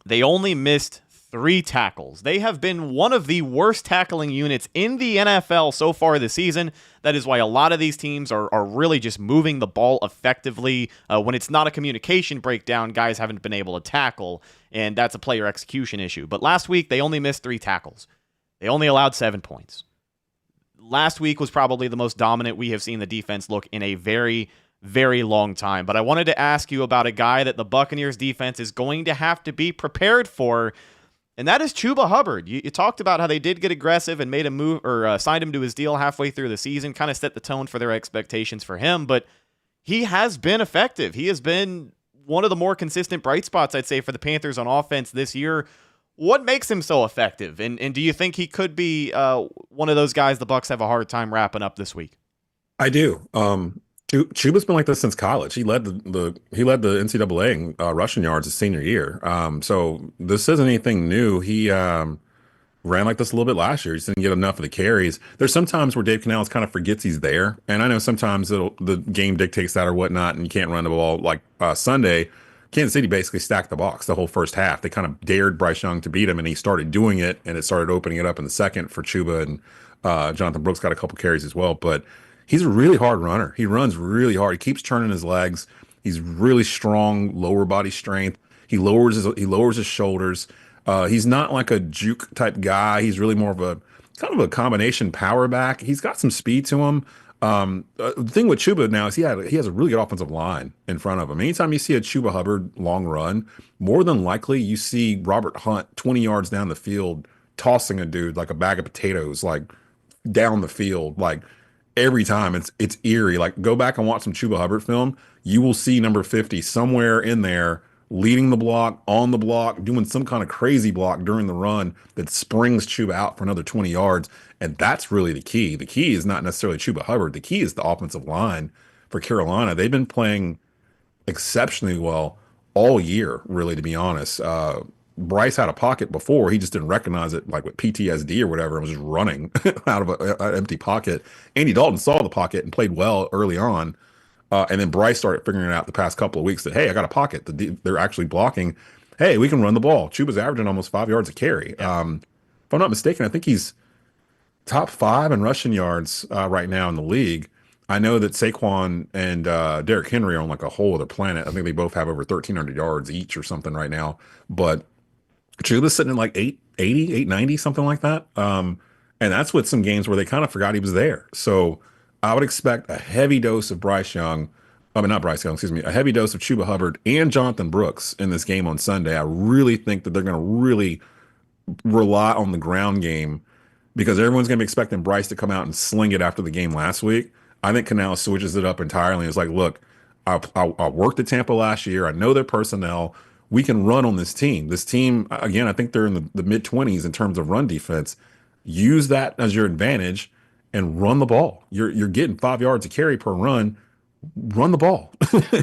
they only missed 3 tackles. They have been one of the worst tackling units in the NFL so far this season. That is why a lot of these teams are really just moving the ball effectively. When it's not a communication breakdown, guys haven't been able to tackle, and that's a player execution issue. But last week, they only missed 3 tackles. They only allowed 7 points. Last week was probably the most dominant we have seen the defense look in a very, very long time. But I wanted to ask you about a guy that the Buccaneers defense is going to have to be prepared for, and that is Chuba Hubbard. You talked about how they did get aggressive and made a move or signed him to his deal halfway through the season, kind of set the tone for their expectations for him. But he has been effective. He has been one of the more consistent bright spots, I'd say, for the Panthers on offense this year. What makes him so effective? And do you think he could be one of those guys the Bucs have a hard time wrapping up this week? I do. Chuba's been like this since college. He led the NCAA in rushing yards his senior year. So this isn't anything new. He ran like this a little bit last year. He just didn't get enough of the carries. There's some times where Dave Canales kind of forgets he's there, and I know sometimes the game dictates that or whatnot, and you can't run the ball. Like Sunday, Kansas City basically stacked the box the whole first half. They kind of dared Bryce Young to beat him, and he started doing it, and it started opening it up in the second for Chuba, and Jonathan Brooks got a couple carries as well. But he's a really hard runner. He runs really hard. He keeps turning his legs. He's really strong lower body strength. He lowers his shoulders. He's not like a juke type guy. He's really more of a kind of a combination power back. He's got some speed to him. The thing with Chuba now is he has a really good offensive line in front of him. Anytime you see a Chuba Hubbard long run, more than likely you see Robert Hunt 20 yards down the field tossing a dude like a bag of potatoes, like down the field, like every time. It's eerie. Like, go back and watch some Chuba Hubbard film. You will see number 50 somewhere in there leading the block, on the block, doing some kind of crazy block during the run that springs Chuba out for another 20 yards. And that's really the key. The key is not necessarily Chuba Hubbard. The key is the offensive line for Carolina. They've been playing exceptionally well all year, really, to be honest. Bryce had a pocket before. He just didn't recognize it, like with PTSD or whatever, and was just running out of an empty pocket. Andy Dalton saw the pocket and played well early on. And then Bryce started figuring out the past couple of weeks that, hey, I got a pocket. They're actually blocking. Hey, we can run the ball. Chuba's averaging almost 5 yards a carry. If I'm not mistaken, I think he's top 5 in rushing yards right now in the league. I know that Saquon and Derrick Henry are on like a whole other planet. I think they both have over 1,300 yards each or something right now. But Chuba's sitting at like 880, 890, something like that. And that's with some games where they kind of forgot he was there. So I would expect a heavy dose of Bryce Young. I mean, not Bryce Young, excuse me. A heavy dose of Chuba Hubbard and Jonathan Brooks in this game on Sunday. I really think that they're going to really rely on the ground game because everyone's going to be expecting Bryce to come out and sling it after the game last week. I think Canales switches it up entirely. It's like, look, I worked at Tampa last year. I know their personnel. We can run on this team. This team, again, I think they're in the mid-20s in terms of run defense. Use that as your advantage and run the ball. You're getting 5 yards a carry per run. Run the ball.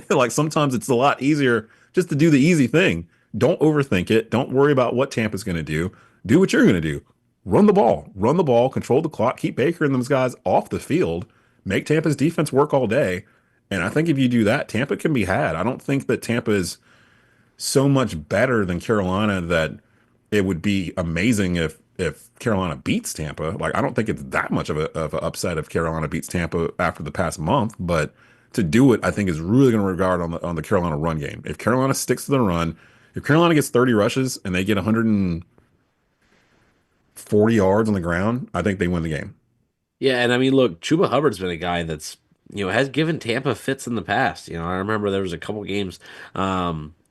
Like, sometimes it's a lot easier just to do the easy thing. Don't overthink it. Don't worry about what Tampa's going to do. Do what you're going to do. Run the ball. Run the ball. Control the clock. Keep Baker and those guys off the field. Make Tampa's defense work all day. And I think if you do that, Tampa can be had. I don't think that Tampa is so much better than Carolina that it would be amazing if Carolina beats Tampa. Like, I don't think it's that much of an upset if Carolina beats Tampa after the past month, but to do it, I think is really going to regard on the Carolina run game. If Carolina sticks to the run, if Carolina gets 30 rushes and they get 140 yards on the ground, I think they win the game. Yeah, and I mean, look, Chuba Hubbard's been a guy that's, has given Tampa fits in the past. I remember there was a couple games,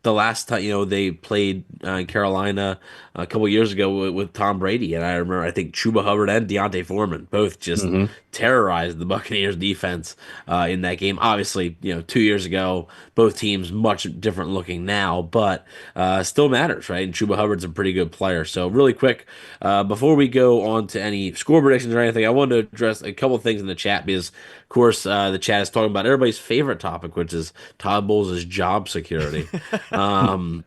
the last time, they played Carolina a couple years ago with Tom Brady, and I think Chuba Hubbard and Deontay Foreman both just terrorized the Buccaneers defense in that game. Obviously, 2 years ago, both teams much different looking now, but still matters, right? And Chuba Hubbard's a pretty good player. So really quick, before we go on to any score predictions or anything, I wanted to address a couple of things in the chat because course, the chat is talking about everybody's favorite topic, which is Todd Bowles' job security.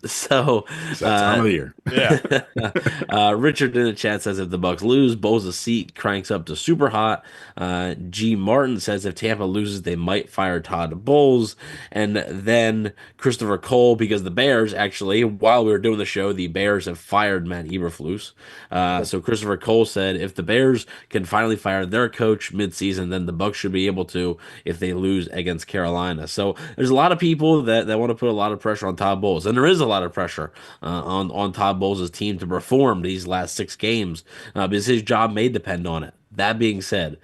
So It's that time of the year. Yeah. Richard in the chat says if the Bucs lose, Bowles' seat cranks up to super hot. G. Martin says if Tampa loses, they might fire Todd Bowles. And then Christopher Cole, because the Bears actually, while we were doing the show, the Bears have fired Matt Eberflus. So Christopher Cole said if the Bears can finally fire their coach midseason, then the Bucs should be able to if they lose against Carolina. So there's a lot of people that want to put a lot of pressure on Todd Bowles, and there is a lot of pressure on Todd Bowles' team to perform these last 6 games because his job may depend on it. That being said,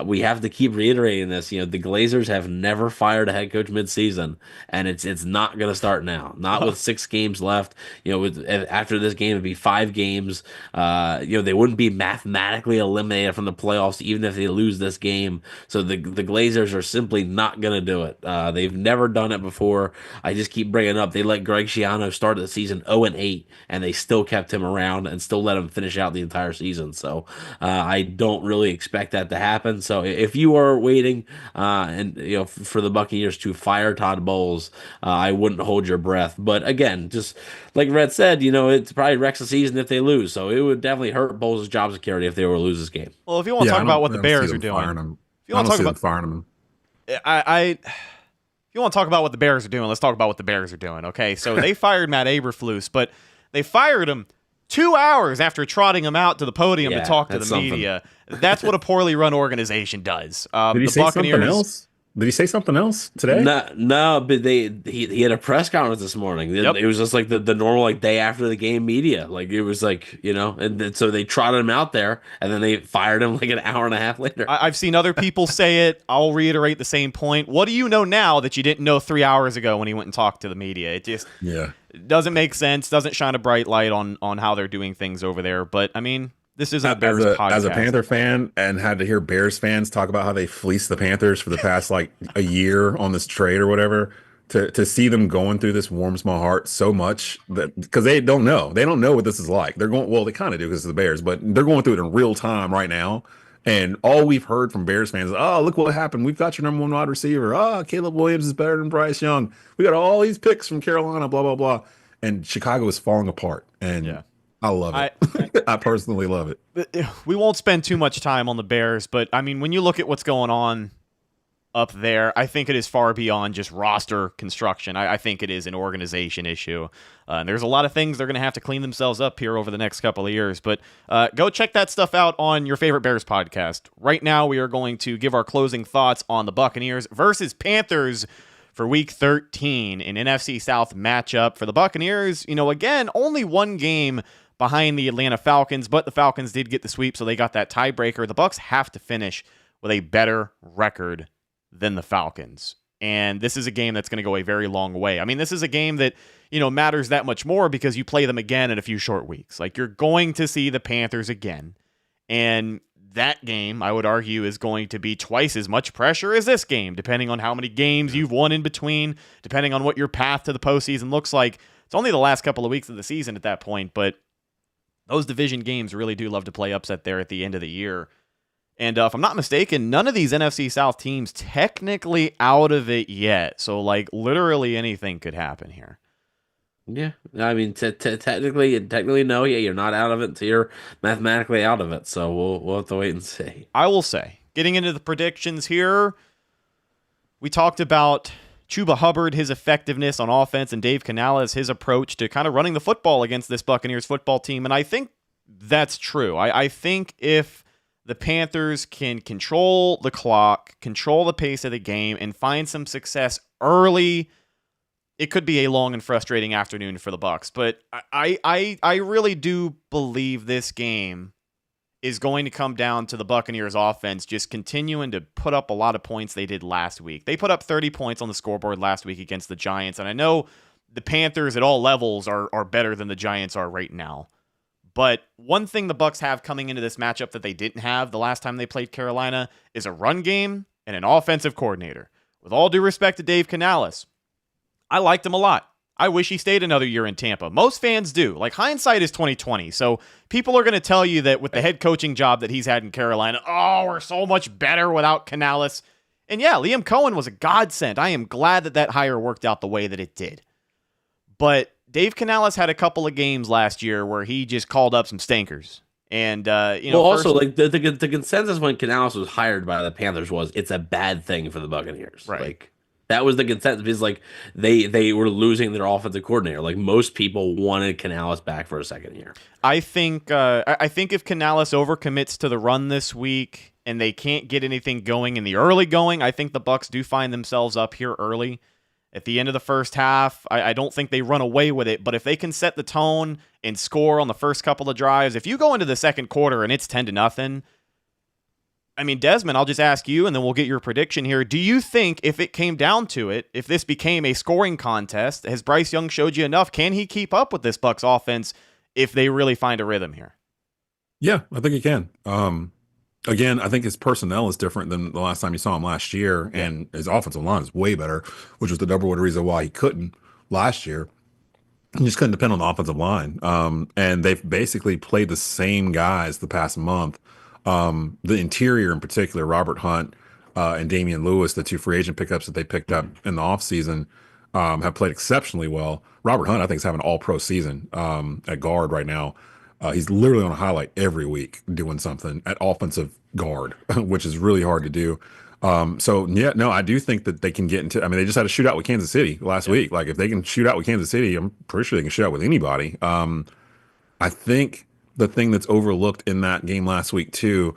we have to keep reiterating this. You know, the Glazers have never fired a head coach midseason, and it's not going to start now. Not with 6 games left. You know, after this game, it'd be 5 games. They wouldn't be mathematically eliminated from the playoffs even if they lose this game. So the Glazers are simply not going to do it. They've never done it before. I just keep bringing up they let Greg Schiano start the season 0-8, and they still kept him around and still let him finish out the entire season. So I don't really expect that to happen. So if you are waiting for the Buccaneers to fire Todd Bowles, I wouldn't hold your breath. But again, just like Red said, it's probably wrecks the season if they lose. So it would definitely hurt Bowles' job security if they were to lose this game. Well, if you want to talk about what the Bears are doing, If you want to talk about firing them, if you want to talk about what the Bears are doing, let's talk about what the Bears are doing. Okay, so they fired Matt Eberflus, but they fired him 2 hours after trotting him out to the podium to talk to the media. That's what a poorly run organization does. Did he say something else? Did he say something else today? No, but he had a press conference this morning. Yep. It was just like the normal day after the game media. Like it was like, and then, so they trotted him out there and then they fired him like an hour and a half later. I've seen other people say it. I'll reiterate the same point. What do you know now that you didn't know 3 hours ago when he went and talked to the media? It just doesn't make sense. Doesn't shine a bright light on how they're doing things over there. But I mean, this isn't a Bears podcast. As a Panther fan and had to hear Bears fans talk about how they fleeced the Panthers for the past like a year on this trade or whatever, to see them going through this warms my heart so much that because they don't know what this is like. They're going, well, they kind of do because it's the Bears, but they're going through it in real time right now. And all we've heard from Bears fans is, oh, look what happened. We've got your number 1 wide receiver. Oh, Caleb Williams is better than Bryce Young. We got all these picks from Carolina, blah, blah, blah. And Chicago is falling apart. And I love it. I personally love it. We won't spend too much time on the Bears, but I mean, when you look at what's going on up there, I think it is far beyond just roster construction. I think it is an organization issue. And there's a lot of things they're going to have to clean themselves up here over the next couple of years. But go check that stuff out on your favorite Bears podcast. Right now, we are going to give our closing thoughts on the Buccaneers versus Panthers for Week 13, an NFC South matchup for the Buccaneers. Again, only 1 game behind the Atlanta Falcons, but the Falcons did get the sweep, so they got that tiebreaker. The Bucs have to finish with a better record than the Falcons. And this is a game that's going to go a very long way. I mean, this is a game that, matters that much more because you play them again in a few short weeks. Like, you're going to see the Panthers again. And that game, I would argue, is going to be twice as much pressure as this game, depending on how many games you've won in between, depending on what your path to the postseason looks like. It's only the last couple of weeks of the season at that point, but those division games really do love to play upset there at the end of the year. And if I'm not mistaken, none of these NFC South teams technically out of it yet. So, like, literally anything could happen here. Yeah, I mean, technically, no. Yeah, you're not out of it until you're mathematically out of it. So we'll have to wait and see. I will say, getting into the predictions here, we talked about Chuba Hubbard, his effectiveness on offense, and Dave Canales, his approach to kind of running the football against this Buccaneers football team. And I think that's true. I think if the Panthers can control the clock, control the pace of the game, and find some success early, it could be a long and frustrating afternoon for the Bucs. But I really do believe this game is going to come down to the Buccaneers offense just continuing to put up a lot of points they did last week. They put up 30 points on the scoreboard last week against the Giants, and I know the Panthers at all levels are better than the Giants are right now. But one thing the Bucs have coming into this matchup that they didn't have the last time they played Carolina is a run game and an offensive coordinator. With all due respect to Dave Canales, I liked him a lot. I wish he stayed another year in Tampa. Most fans do. Like, hindsight is 2020. So people are going to tell you that with the head coaching job that he's had in Carolina, oh, we're so much better without Canales. And yeah, Liam Cohen was a godsend. I am glad that hire worked out the way that it did. But Dave Canales had a couple of games last year where he just called up some stinkers. And, also, like the consensus when Canales was hired by the Panthers was it's a bad thing for the Buccaneers. Right. Like, that was the consensus because, like, they were losing their offensive coordinator. Like, most people wanted Canales back for a second year. I think if Canales overcommits to the run this week and they can't get anything going in the early going, I think the Bucs do find themselves up here early. At the end of the first half, I don't think they run away with it, but if they can set the tone and score on the first couple of drives, if you go into the second quarter and it's 10-0, I mean, Desmond, I'll just ask you, and then we'll get your prediction here. Do you think if it came down to it, if this became a scoring contest, has Bryce Young showed you enough? Can he keep up with this Bucs offense if they really find a rhythm here? Yeah, I think he can. Again, I think his personnel is different than the last time you saw him last year, and his offensive line is way better, which was the number one reason why he couldn't last year. He just couldn't depend on the offensive line. And they've basically played the same guys the past month. The interior in particular, Robert Hunt and Damian Lewis, the two free agent pickups that they picked up in the offseason, have played exceptionally well. Robert Hunt, I think, is having an all-pro season at guard right now. He's literally on a highlight every week doing something at offensive guard, which is really hard to do. I do think that they can get into, I mean, they just had a shootout with Kansas City last week. Like, if they can shoot out with Kansas City, I'm pretty sure they can shoot out with anybody. I think the thing that's overlooked in that game last week too,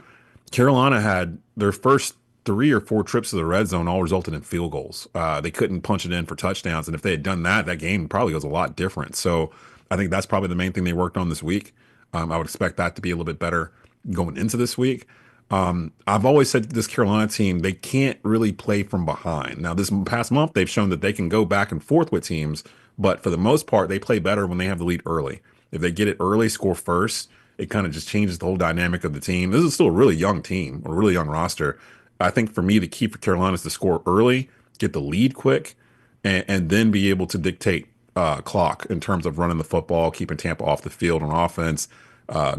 Carolina had their first 3 or 4 trips to the red zone all resulted in field goals. They couldn't punch it in for touchdowns. And if they had done that, that game probably goes a lot different. So I think that's probably the main thing they worked on this week. I would expect that to be a little bit better going into this week. I've always said this Carolina team, they can't really play from behind. Now, this past month, they've shown that they can go back and forth with teams, but for the most part, they play better when they have the lead early. If they get it early, score first, it kind of just changes the whole dynamic of the team. This is still a really young team, a really young roster. I think for me, the key for Carolina is to score early, get the lead quick, and then be able to dictate clock in terms of running the football, keeping Tampa off the field on offense,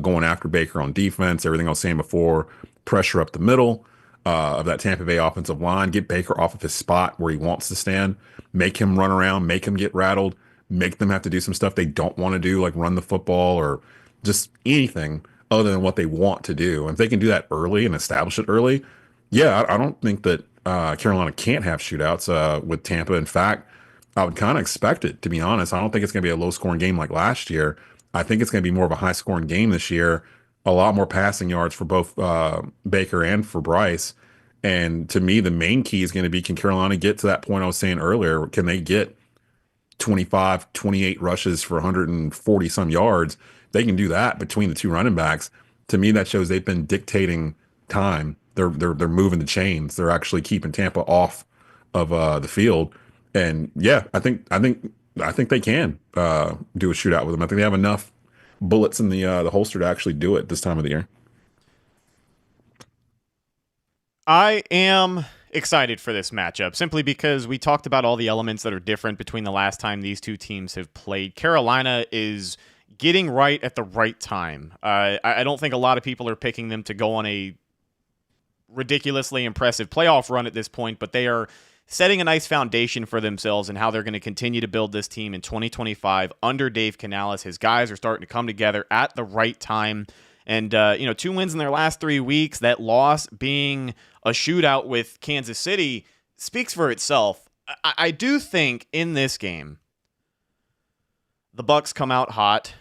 going after Baker on defense, everything I was saying before, pressure up the middle of that Tampa Bay offensive line, get Baker off of his spot where he wants to stand, make him run around, make him get rattled, make them have to do some stuff they don't want to do, like run the football or just anything other than what they want to do. And if they can do that early and establish it early, yeah, I don't think that Carolina can't have shootouts with Tampa. In fact, I would kind of expect it, to be honest. I don't think it's going to be a low-scoring game like last year. I think it's going to be more of a high-scoring game this year, a lot more passing yards for both Baker and for Bryce. And to me, the main key is going to be, can Carolina get to that point I was saying earlier? Can they get 25, 28 rushes for 140-some yards? They can do that between the two running backs. To me, that shows they've been dictating time. They're moving the chains. They're actually keeping Tampa off of the field. And yeah, I think they can do a shootout with them. I think they have enough bullets in the holster to actually do it this time of the year. I am excited for this matchup simply because we talked about all the elements that are different between the last time these two teams have played. Carolina is getting right at the right time. I don't think a lot of people are picking them to go on a ridiculously impressive playoff run at this point, but they are setting a nice foundation for themselves and how they're going to continue to build this team in 2025 under Dave Canales. His guys are starting to come together at the right time. And, 2 wins in their last 3 weeks, that loss being a shootout with Kansas City speaks for itself. I do think in this game, the Bucs come out hot,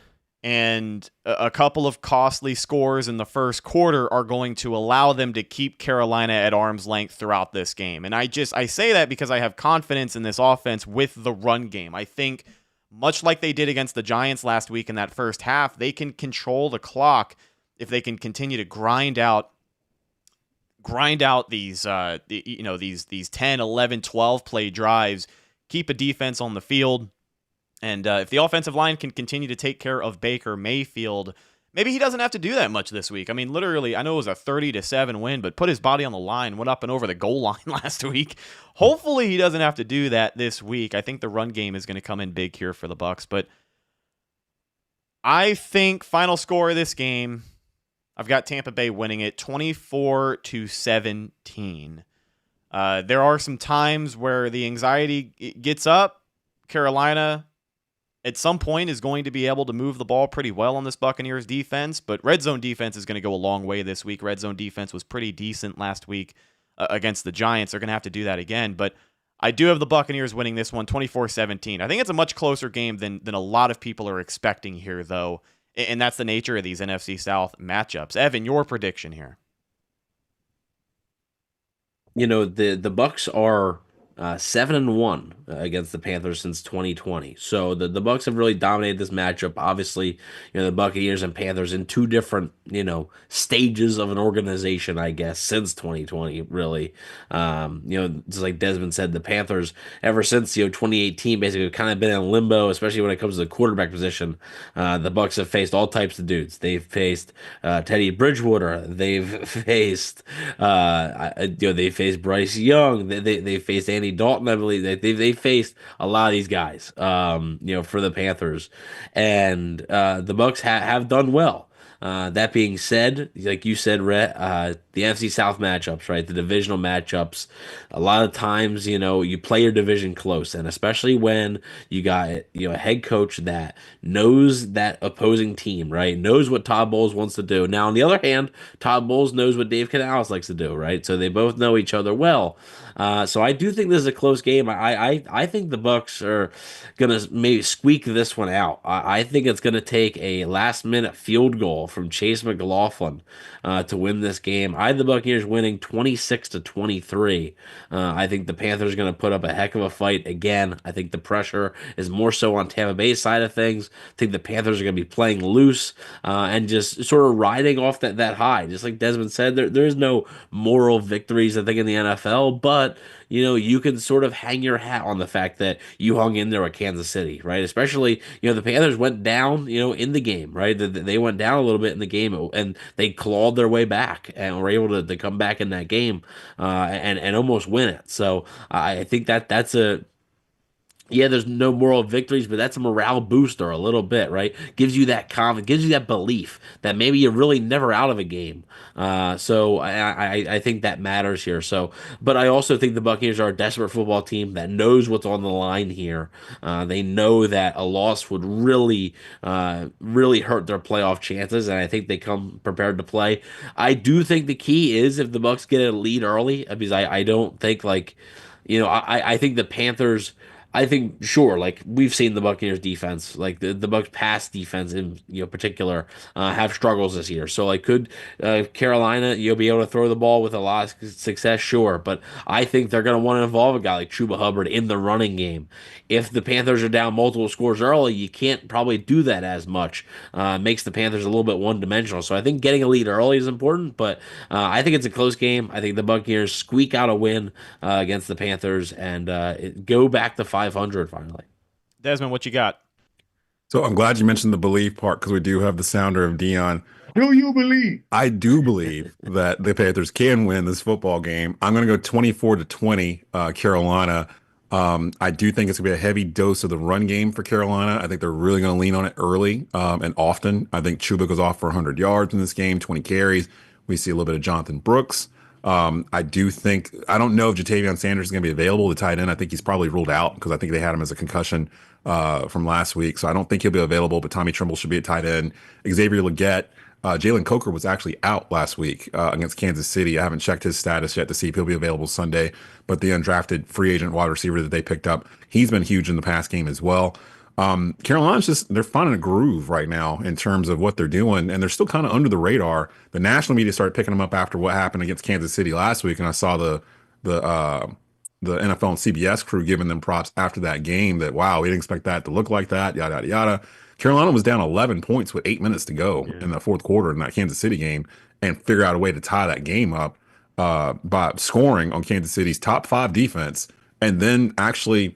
and a couple of costly scores in the first quarter are going to allow them to keep Carolina at arm's length throughout this game. And I say that because I have confidence in this offense with the run game. I think, much like they did against the Giants last week in that first half, they can control the clock if they can continue to grind out these 10, 11, 12 play drives, keep a defense on the field. And if the offensive line can continue to take care of Baker Mayfield, maybe he doesn't have to do that much this week. I mean, literally, I know it was a 30-7 win, but put his body on the line, went up and over the goal line last week. Hopefully he doesn't have to do that this week. I think the run game is going to come in big here for the Bucs. But I think final score of this game, I've got Tampa Bay winning it 24-17. There are some times where the anxiety gets up. Carolina at some point is going to be able to move the ball pretty well on this Buccaneers defense, but red zone defense is going to go a long way this week. Red zone defense was pretty decent last week against the Giants. They're going to have to do that again, but I do have the Buccaneers winning this one 24-17. I think it's a much closer game than a lot of people are expecting here, though, and that's the nature of these NFC South matchups. Evan, your prediction here. The Bucs are 7-1 against the Panthers since 2020. So the Bucs have really dominated this matchup. Obviously, the Buccaneers and Panthers in two different, stages of an organization, I guess, since 2020, really. Just like Desmond said, the Panthers, ever since, 2018, basically kind of been in limbo, especially when it comes to the quarterback position. The Bucs have faced all types of dudes. They've faced Teddy Bridgewater. They've faced, they faced Bryce Young. They faced Andy Dalton, I believe. They faced a lot of these guys, for the Panthers, and the Bucs have done well. That being said, like you said, Rhett, the NFC South matchups, right? The divisional matchups. A lot of times, you play your division close, and especially when you got, a head coach that knows that opposing team, right? Knows what Todd Bowles wants to do. Now, on the other hand, Todd Bowles knows what Dave Canales likes to do, right? So they both know each other well. So I do think this is a close game. I think the Bucs are gonna maybe squeak this one out. I think it's gonna take a last minute field goal from Chase McLaughlin to win this game. I have the Buccaneers winning 26-23. I think the Panthers are gonna put up a heck of a fight again. I think the pressure is more so on Tampa Bay's side of things. I think the Panthers are gonna be playing loose and just sort of riding off that high. Just like Desmond said, there's no moral victories, I think, in the NFL, but you can sort of hang your hat on the fact that you hung in there with Kansas City, right? Especially, the Panthers went down, in the game, right? They went down a little bit in the game, and they clawed their way back and were able to come back in that game and almost win it. So I think that's there's no moral victories, but that's a morale booster a little bit, right? Gives you that confidence, gives you that belief that maybe you're really never out of a game. So I think that matters here. So, but I also think the Buccaneers are a desperate football team that knows what's on the line here. They know that a loss would really hurt their playoff chances, and I think they come prepared to play. I do think the key is if the Bucs get a lead early, because I don't think I think the Panthers. I think, sure, like we've seen the Buccaneers defense, like the Bucs pass defense in particular, have struggles this year. So like could Carolina be able to throw the ball with a lot of success? Sure, but I think they're going to want to involve a guy like Chuba Hubbard in the running game. If the Panthers are down multiple scores early, you can't probably do that as much. Makes the Panthers a little bit one-dimensional. So I think getting a lead early is important, but I think it's a close game. I think the Buccaneers squeak out a win against the Panthers and go back to 500 finally. Desmond, what you got? So I'm glad you mentioned the Bleav part because we do have the sounder of Dion. Do you believe? I do believe that the Panthers can win this football game. I'm going to go 24-20 Carolina. I do think it's going to be a heavy dose of the run game for Carolina. I think they're really going to lean on it early and often. I think Chuba goes off for 100 yards in this game, 20 carries. We see a little bit of Jonathan Brooks. I don't know if Jatavion Sanders is going to be available, the tight end. I think he's probably ruled out because I think they had him as a concussion from last week. So I don't think he'll be available, but Tommy Tremble should be at tight end. Xavier Legette. Jalen Coker was actually out last week against Kansas City. I haven't checked his status yet to see if he'll be available Sunday, but the undrafted free agent wide receiver that they picked up, he's been huge in the pass game as well. Carolina's they're finding a groove right now in terms of what they're doing, and they're still kind of under the radar. The national media started picking them up after what happened against Kansas City last week, and I saw the NFL and CBS crew giving them props after that game that, wow, we didn't expect that to look like that, yada, yada, yada. Carolina was down 11 points with 8 minutes to go in the fourth quarter in that Kansas City game and figure out a way to tie that game up by scoring on Kansas City's top 5 defense and then actually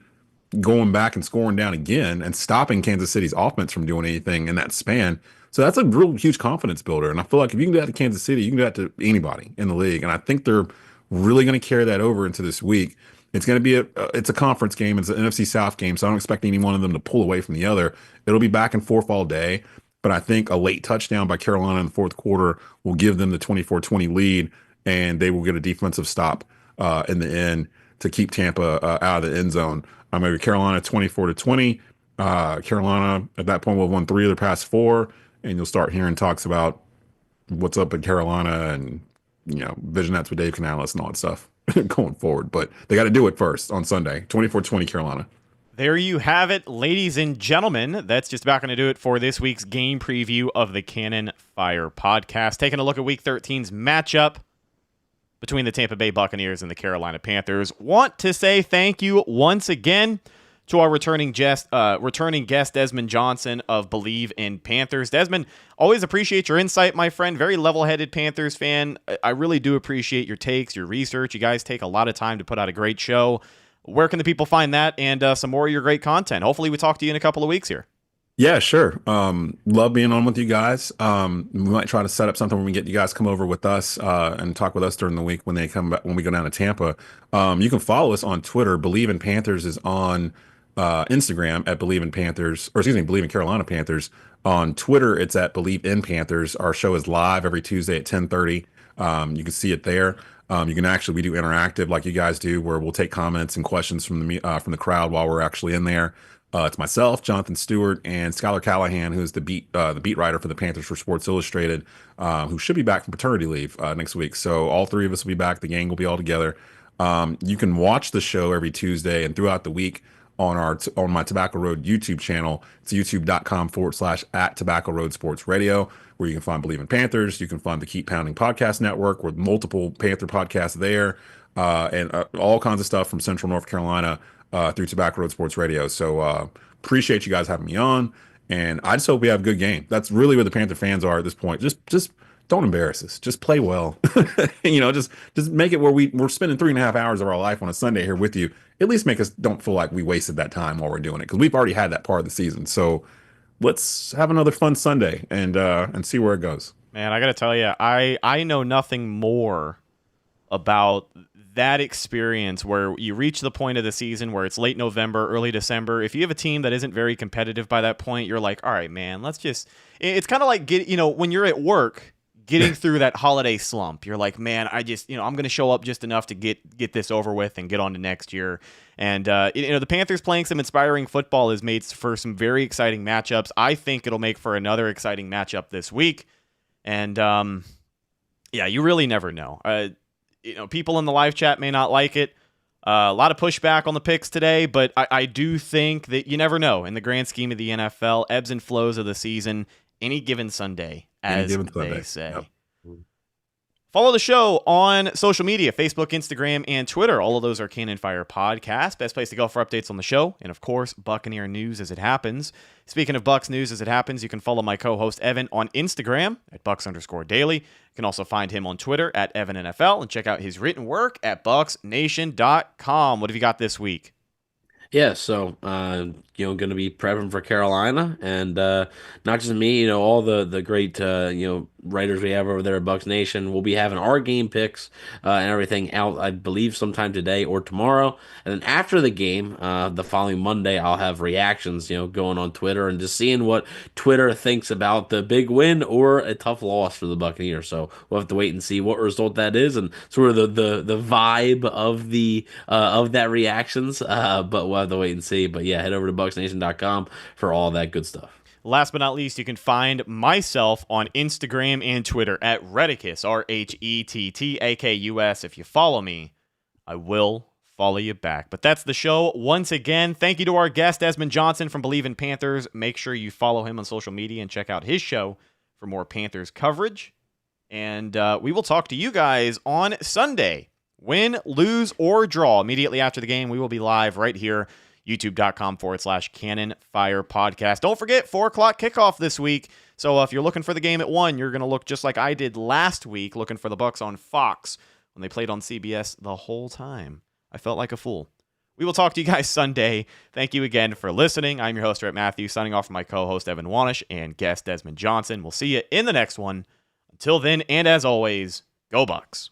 going back and scoring down again and stopping Kansas City's offense from doing anything in that span. So that's a real huge confidence builder. And I feel like if you can do that to Kansas City, you can do that to anybody in the league. And I think they're really going to carry that over into this week. It's going to be it's a conference game. It's an NFC South game, so I don't expect any one of them to pull away from the other. It'll be back and forth all day, but I think a late touchdown by Carolina in the fourth quarter will give them the 24-20 lead, and they will get a defensive stop in the end to keep Tampa out of the end zone. Maybe Carolina 24-20. Carolina at that point will have won 3 of their past 4, and you'll start hearing talks about what's up in Carolina and visionettes with Dave Canales and all that stuff going forward. But they got to do it first on Sunday, 24-20 Carolina. There you have it, ladies and gentlemen. That's just about going to do it for this week's game preview of the Cannon Fire Podcast. Taking a look at Week 13's matchup between the Tampa Bay Buccaneers and the Carolina Panthers. Want to say thank you once again to our returning guest Desmond Johnson of Bleav in Panthers. Desmond, always appreciate your insight, my friend. Very level-headed Panthers fan. I really do appreciate your takes, your research. You guys take a lot of time to put out a great show. Where can the people find that and some more of your great content? Hopefully we talk to you in a couple of weeks here. Yeah, sure. Love being on with you guys. We might try to set up something when we get you guys come over with us and talk with us during the week when they come back, when we go down to Tampa. You can follow us on Twitter. Bleav in Panthers is on Instagram at Bleav in Panthers, or excuse me, Bleav in Carolina Panthers. On Twitter, it's at Bleav in Panthers. Our show is live every Tuesday at 10:30. You can see it there. You can we do interactive like you guys do, where we'll take comments and questions from the crowd while we're actually in there. It's myself, Jonathan Stewart, and Skylar Callahan, who's the beat writer for the Panthers for Sports Illustrated, who should be back from paternity leave next week. So all 3 of us will be back. The gang will be all together. You can watch the show every Tuesday and throughout the week on my Tobacco Road YouTube channel. It's youtube.com/@Tobacco Road Sports Radio, where you can find Bleav in Panthers. You can find the Keep Pounding Podcast Network with multiple Panther podcasts there, and all kinds of stuff from Central North Carolina through Tobacco Road Sports Radio. So appreciate you guys having me on, and I just hope we have a good game. That's really where the Panther fans are at this point. Just don't embarrass us. Just play well. Just make it where we're spending 3.5 hours of our life on a Sunday here with you. At least make us don't feel like we wasted that time while we're doing it, because we've already had that part of the season. So let's have another fun Sunday and see where it goes. Man, I got to tell you, I know nothing more about that experience where you reach the point of the season where it's late November, early December. If you have a team that isn't very competitive by that point, you're like, all right, man, it's kind of like when you're at work getting through that holiday slump. You're like, man, I'm going to show up just enough to get this over with and get on to next year. And, the Panthers playing some inspiring football has made for some very exciting matchups. I think it'll make for another exciting matchup this week. And, you really never know. People in the live chat may not like it. A lot of pushback on the picks today, but I do think that you never know in the grand scheme of the NFL, ebbs and flows of the season, any given Sunday, as they say. Yep. Follow the show on social media, Facebook, Instagram, and Twitter. All of those are Cannon Fire Podcast. Best place to go for updates on the show. And, of course, Buccaneer news as it happens. Speaking of Bucs news as it happens, you can follow my co-host Evan on Instagram at Bucs_daily. You can also find him on Twitter at EvanNFL and check out his written work at BucsNation.com. What have you got this week? Yeah, so going to be prepping for Carolina, and not just me, all the great writers we have over there at Bucs Nation. We'll be having our game picks and everything out, I Bleav, sometime today or tomorrow. And then after the game, the following Monday, I'll have reactions, going on Twitter and just seeing what Twitter thinks about the big win or a tough loss for the Buccaneers. So we'll have to wait and see what result that is and sort of the vibe of that reactions. But we'll have to wait and see. But yeah, head over to BucsNation.com for all that good stuff. Last but not least, you can find myself on Instagram and Twitter at Reticus, RHETTAKUS. If you follow me, I will follow you back. But that's the show. Once again, thank you to our guest, Desmond Johnson from Bleav in Panthers. Make sure you follow him on social media and check out his show for more Panthers coverage. And we will talk to you guys on Sunday. Win, lose, or draw. Immediately after the game, we will be live right here, youtube.com/Cannon Fire Podcast. Don't forget, 4 o'clock kickoff this week. So if you're looking for the game at 1, you're going to look just like I did last week, looking for the Bucs on Fox when they played on CBS the whole time. I felt like a fool. We will talk to you guys Sunday. Thank you again for listening. I'm your host, Rhett Matthews, signing off from my co-host, Evan Wanish, and guest, Desmond Johnson. We'll see you in the next one. Until then, and as always, go Bucs.